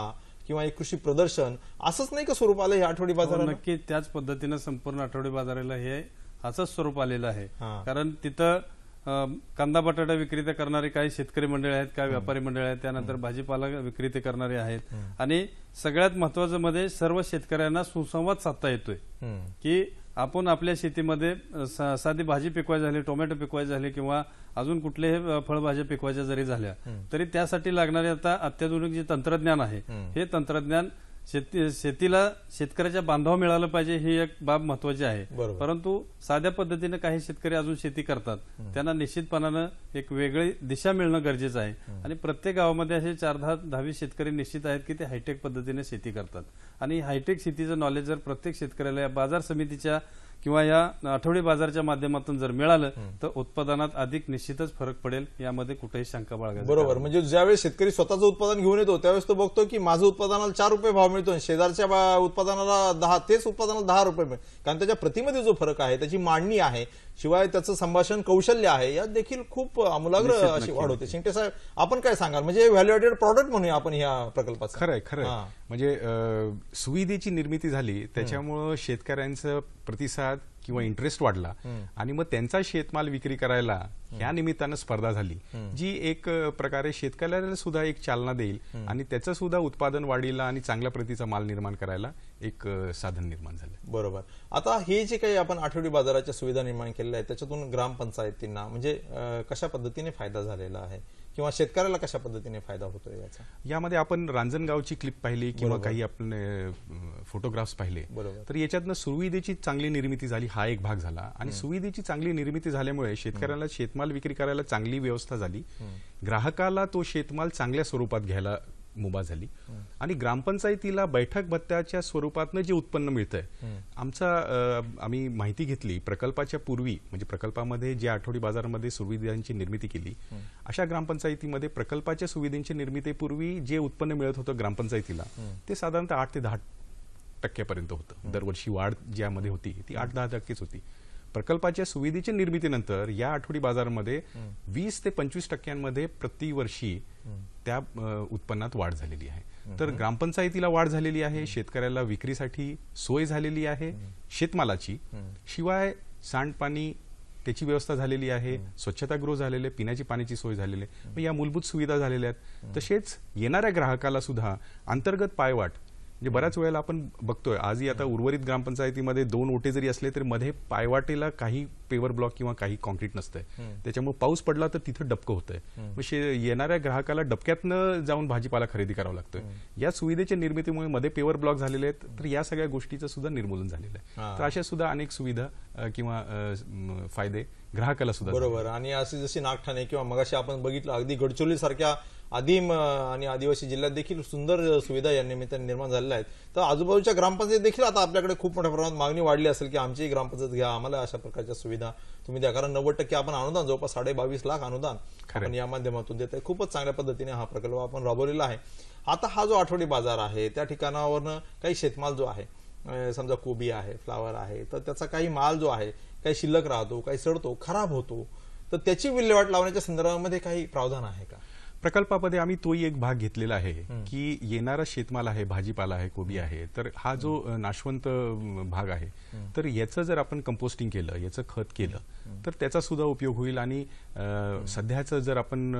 किंवा एक कृषी प्रदर्शन असंच नाही का स्वरूप आलं हे आठवडी बाजाराला?
नक्की त्याच पद्धतीनं संपूर्ण आठवडी बाजाराला हे असंच स्वरूप आलेलं आहे. कारण तिथं कांदा बटाटा विक्रेते करणारे काही शेतकरी मंडळी आहेत, काही व्यापारी मंडळी आहेत, त्यानंतर भाजीपाला विक्रेते करणारे आहेत आणि सगळ्यात महत्वाचं मध्ये सर्व शेतकऱ्यांना सुसंवाद साधता येतोय की आपण आपल्या शेतीमध्ये साधी भाजी पिकवायची झाली, टोमॅटो पिकवायचे झाले किंवा अजून कुठल्याही फळभाज्या पिकवायच्या जरी झाल्या तरी त्यासाठी लागणारे आता अत्याधुनिक जे तंत्रज्ञान आहे हे तंत्रज्ञान शेतीला शेतकऱ्याच्या बांधावर मिळालं पाहिजे, ही एक बाब महत्वाची आहे. परंतु साध्या पद्धतीने काही शेतकरी अजून शेती करतात, त्यांना निश्चितपणानं एक वेगळी दिशा मिळणं गरजेचं आहे आणि प्रत्येक गावामध्ये असे 4-10 शेतकरी निश्चित आहेत की ते हायटेक पद्धतीने शेती करतात आणि हायटेक शेतीचं नॉलेज जर प्रत्येक शेतकऱ्याला या बाजार समितीच्या किंवा या आठवडी बाजारच्या माध्यमातून जर मिळालं तर उत्पादनात अधिक निश्चितच फरक पडेल, यामध्ये कुठेही शंका बाळगायची.
बरोबर. म्हणजे ज्यावेळेस शेतकरी स्वतःचं उत्पादन घेऊन येतो त्यावेळेस तो बघतो की माझं उत्पादनाला 4 रुपये भाव मिळतो, शेजारच्या उत्पादनाला 10, तेच उत्पादनाला 10 रुपये मिळतो. कारण त्याच्या प्रतिमध्ये जो फरक आहे, त्याची मांडणी आहे, शिवाय त्याचं संभाषण कौशल्य आहे, यात देखील खूप आमूलाग्र अशी वाढ होते. शिंगटे साहेब, आपण काय सांगाल? म्हणजे व्हॅल्यू ॲडेड प्रॉडक्ट म्हणूया आपण या प्रकल्पाचं.
खरंय. म्हणजे सुविधेची निर्मिती झाली त्याच्यामुळं शेतकऱ्यांचं प्रतिसाद किंवा इंटरेस्ट वाढला आणि मग त्यांचा शेतमाल विक्री करायला ह्या निमित्तानं स्पर्धा झाली, जी एक प्रकारे शेतकऱ्याला सुद्धा एक चालना देईल आणि त्याचं सुद्धा उत्पादन वाढीला आणि चांगल्या प्रतीचा माल निर्माण करायला एक साधन निर्माण झालं.
बरोबर. आता हे जे काही आपण आठवडी बाजाराच्या सुविधा निर्माण केलेल्या आहेत त्याच्यातून ग्रामपंचायतींना म्हणजे कशा पद्धतीने फायदा झालेला आहे किंवा शेतकऱ्याला कशा पद्धतीने फायदा होतोय याचा?
यामध्ये आपण रांजणगावची क्लिप पाहिली किंवा काही आपण फोटोग्राफ्स पाहिले तर याच्यातनं सुविधेची चांगली निर्मिती झाली, हा एक भाग झाला. आणि सुविधेची चांगली निर्मिती झाल्यामुळे शेतकऱ्याला शेतमाल विक्री करायला चांगली व्यवस्था झाली, ग्राहकाला तो शेतमाल चांगल्या स्वरूपात घ्यायला मुभा झाली आणि ग्रामपंचायतीला बैठक भत्त्याच्या स्वरूपातनं जे उत्पन्न मिळतंय, आम्ही माहिती घेतली प्रकल्पाच्या पूर्वी, म्हणजे प्रकल्पामध्ये जे आठवडी बाजारामध्ये सुविधांची निर्मिती केली अशा ग्रामपंचायतीमध्ये प्रकल्पाच्या सुविधांची निर्मितीपूर्वी जे उत्पन्न मिळत होतं ग्रामपंचायतीला ते साधारणतः 8 ते 10% होतं. दरवर्षी वाढ ज्यामध्ये होती ती 8-10% होती. प्रकल्पाच्या सुविधेच्या निर्मितीनंतर या आठवडी बाजारामध्ये 20 ते 25% प्रतिवर्षी त्या उत्पन्नात वाढ झालेली आहे. तर ग्रामपंचायतीला वाढ झालेली आहे, शेतकऱ्याला विक्रीसाठी सोय झालेली आहे शेतमालाची, शिवाय सांडपाणी त्याची व्यवस्था झालेली आहे, स्वच्छतागृह झालेले, पिण्याची पाण्याची सोय झालेली आहे, मग या मूलभूत सुविधा झालेल्या आहेत. तसेच येणाऱ्या ग्राहकाला सुद्धा अंतर्गत पायवाट, म्हणजे बऱ्याच वेळेला आपण बघतोय आजही आता उर्वरित ग्रामपंचायतीमध्ये 2 ओटे जरी असले तरी मध्ये पायवाटेला काही पेवर ब्लॉक किंवा काही कॉन्क्रीट नसतंय, त्याच्यामुळे पाऊस पडला तर तिथं डबकं होतंय. मग येणाऱ्या ग्राहकाला डबक्यातनं जाऊन भाजीपाला खरेदी करावा लागतोय. या सुविधेच्या निर्मितीमुळे मध्ये पेवर ब्लॉक झालेले आहेत, तर या सगळ्या गोष्टीचं सुद्धा निर्मूलन झालेलं आहे. तर अशा सुद्धा अनेक सुविधा किंवा फायदे ग्राहकाला सुद्धा.
बरोबर. आणि अशी जशी नागठाणे किंवा मगाशी आपण बघितलं अगदी गडचिरोली सारख्या आदिम आणि आदिवासी जिल्ह्यात देखील सुंदर सुविधा या निमित्ताने निर्माण झालेल्या आहेत. तर आजूबाजूच्या ग्रामपंचायत देखील आता आपल्याकडे खूप मोठ्या प्रमाणात मागणी वाढली असेल की आमची ग्रामपंचायत घ्या, आम्हाला अशा प्रकारच्या सुविधा तुम्ही द्या. कारण 90% आपण अनुदान, जवळपास 22.5 लाख अनुदान आपण या माध्यमातून देत आहे. खूपच चांगल्या पद्धतीने हा प्रकल्प आपण राबवलेला आहे. आता हा जो आठवडी बाजार आहे त्या ठिकाणावरनं काही शेतमाल जो आहे, समजा कोबी आहे, फ्लावर आहे, तर त्याचा काही माल जो आहे काही शिल्लक राहतो, काही सडतो, खराब होतो, तर त्याची विल्हेवाट लावण्याच्या संदर्भामध्ये काही प्रावधान आहे का?
प्रकल्पामध्ये आम्ही तोही एक भाग घेतलेला आहे की येणारा शेतमाल आहे, भाजीपाला आहे, कोबी आहे, तर हा जो नाशवंत भाग आहे, तर याचं जर आपण कंपोस्टिंग केलं, याचं खत केलं तर त्याचा सुद्धा उपयोग होईल. आणि सध्याचं जर आपण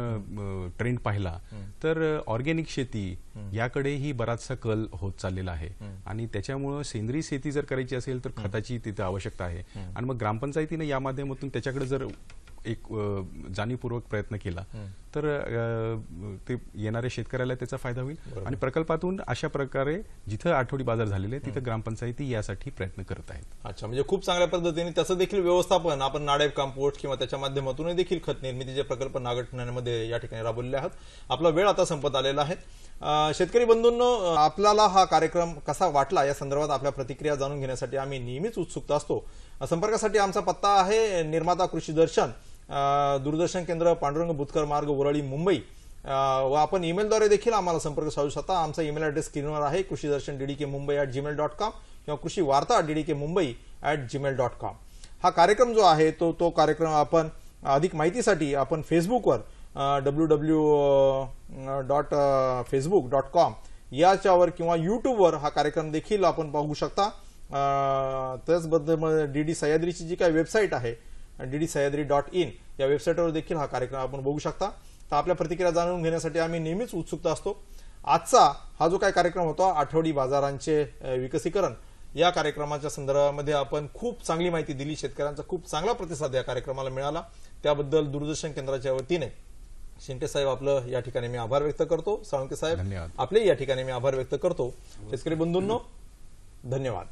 ट्रेंड पाहिला तर ऑर्गॅनिक शेती याकडेही बराचसा कल होत चाललेला आहे. आणि त्याच्यामुळं सेंद्रिय शेती जर करायची असेल तर खताची तिथं आवश्यकता आहे. आणि मग ग्रामपंचायतीने या माध्यमातून त्याच्याकडे जर एक जाणीवपूर्वक प्रयत्न केला तर ते येणाऱ्या शेतकऱ्याला त्याचा फायदा होईल. आणि प्रकल्पातून अशा प्रकारे जिथं आठवडी बाजार झालेले तिथं ग्रामपंचायती यासाठी प्रयत्न करत आहेत.
अच्छा, म्हणजे खूप चांगल्या पद्धतीने त्याचं देखील व्यवस्थापन आपण नाडेप कंपोस्ट किंवा त्याच्या माध्यमातून देखील खत निर्मितीचे प्रकल्प नागठाण्यामध्ये या ठिकाणी राबवलेले आहेत. आपला वेळ आता संपत आलेला आहे. शेतकरी बंधूंनो, आपल्याला हा कार्यक्रम कसा वाटला या संदर्भात आपल्या प्रतिक्रिया जाणून घेण्यासाठी आम्ही नेहमीच उत्सुक असतो. संपर्कासाठी आमचा पत्ता आहे निर्माता कृषी दर्शन, दूरदर्शन केंद्र, पांडुरंग बुतकर मार्ग, वरळी, मुंबई. व आपण ईमेलद्वारे देखील आम्हाला संपर्क साधू शकता. आमचा ईमेल ॲड्रेस स्क्रीनवर आहे, कृषीदर्शन@gmail.com किंवा कृषीवार्ता@gmail.com. हा कार्यक्रम जो आहे तो कार्यक्रम आपण अधिक माहितीसाठी आपण फेसबुकवर www.facebook.com याच्यावर किंवा युट्यूबवर हा कार्यक्रम देखील आपण पाहू शकता. त्याचबद्दल डीडी सह्याद्रीची जी काही वेबसाईट आहे ddsahyadri.in या वेबसाईटवर देखील हा कार्यक्रम आपण बघू शकता. तर आपल्या प्रतिक्रिया जाणून घेण्यासाठी आम्ही नेहमीच उत्सुक असतो. आजचा हा जो काही कार्यक्रम होता आठवडी बाजारांचे विकसीकरण, या कार्यक्रमाच्या संदर्भामध्ये आपण खूप चांगली माहिती दिली. शेतकऱ्यांचा खूप चांगला प्रतिसाद या कार्यक्रमाला मिळाला. त्याबद्दल दूरदर्शन केंद्राच्या वतीने शिंटे साहेब आपलं या ठिकाणी मी आभार व्यक्त करतो. साळुंके साहेब आपले या ठिकाणी मी आभार व्यक्त करतो. शेतकरी बंधूंनो, धन्यवाद.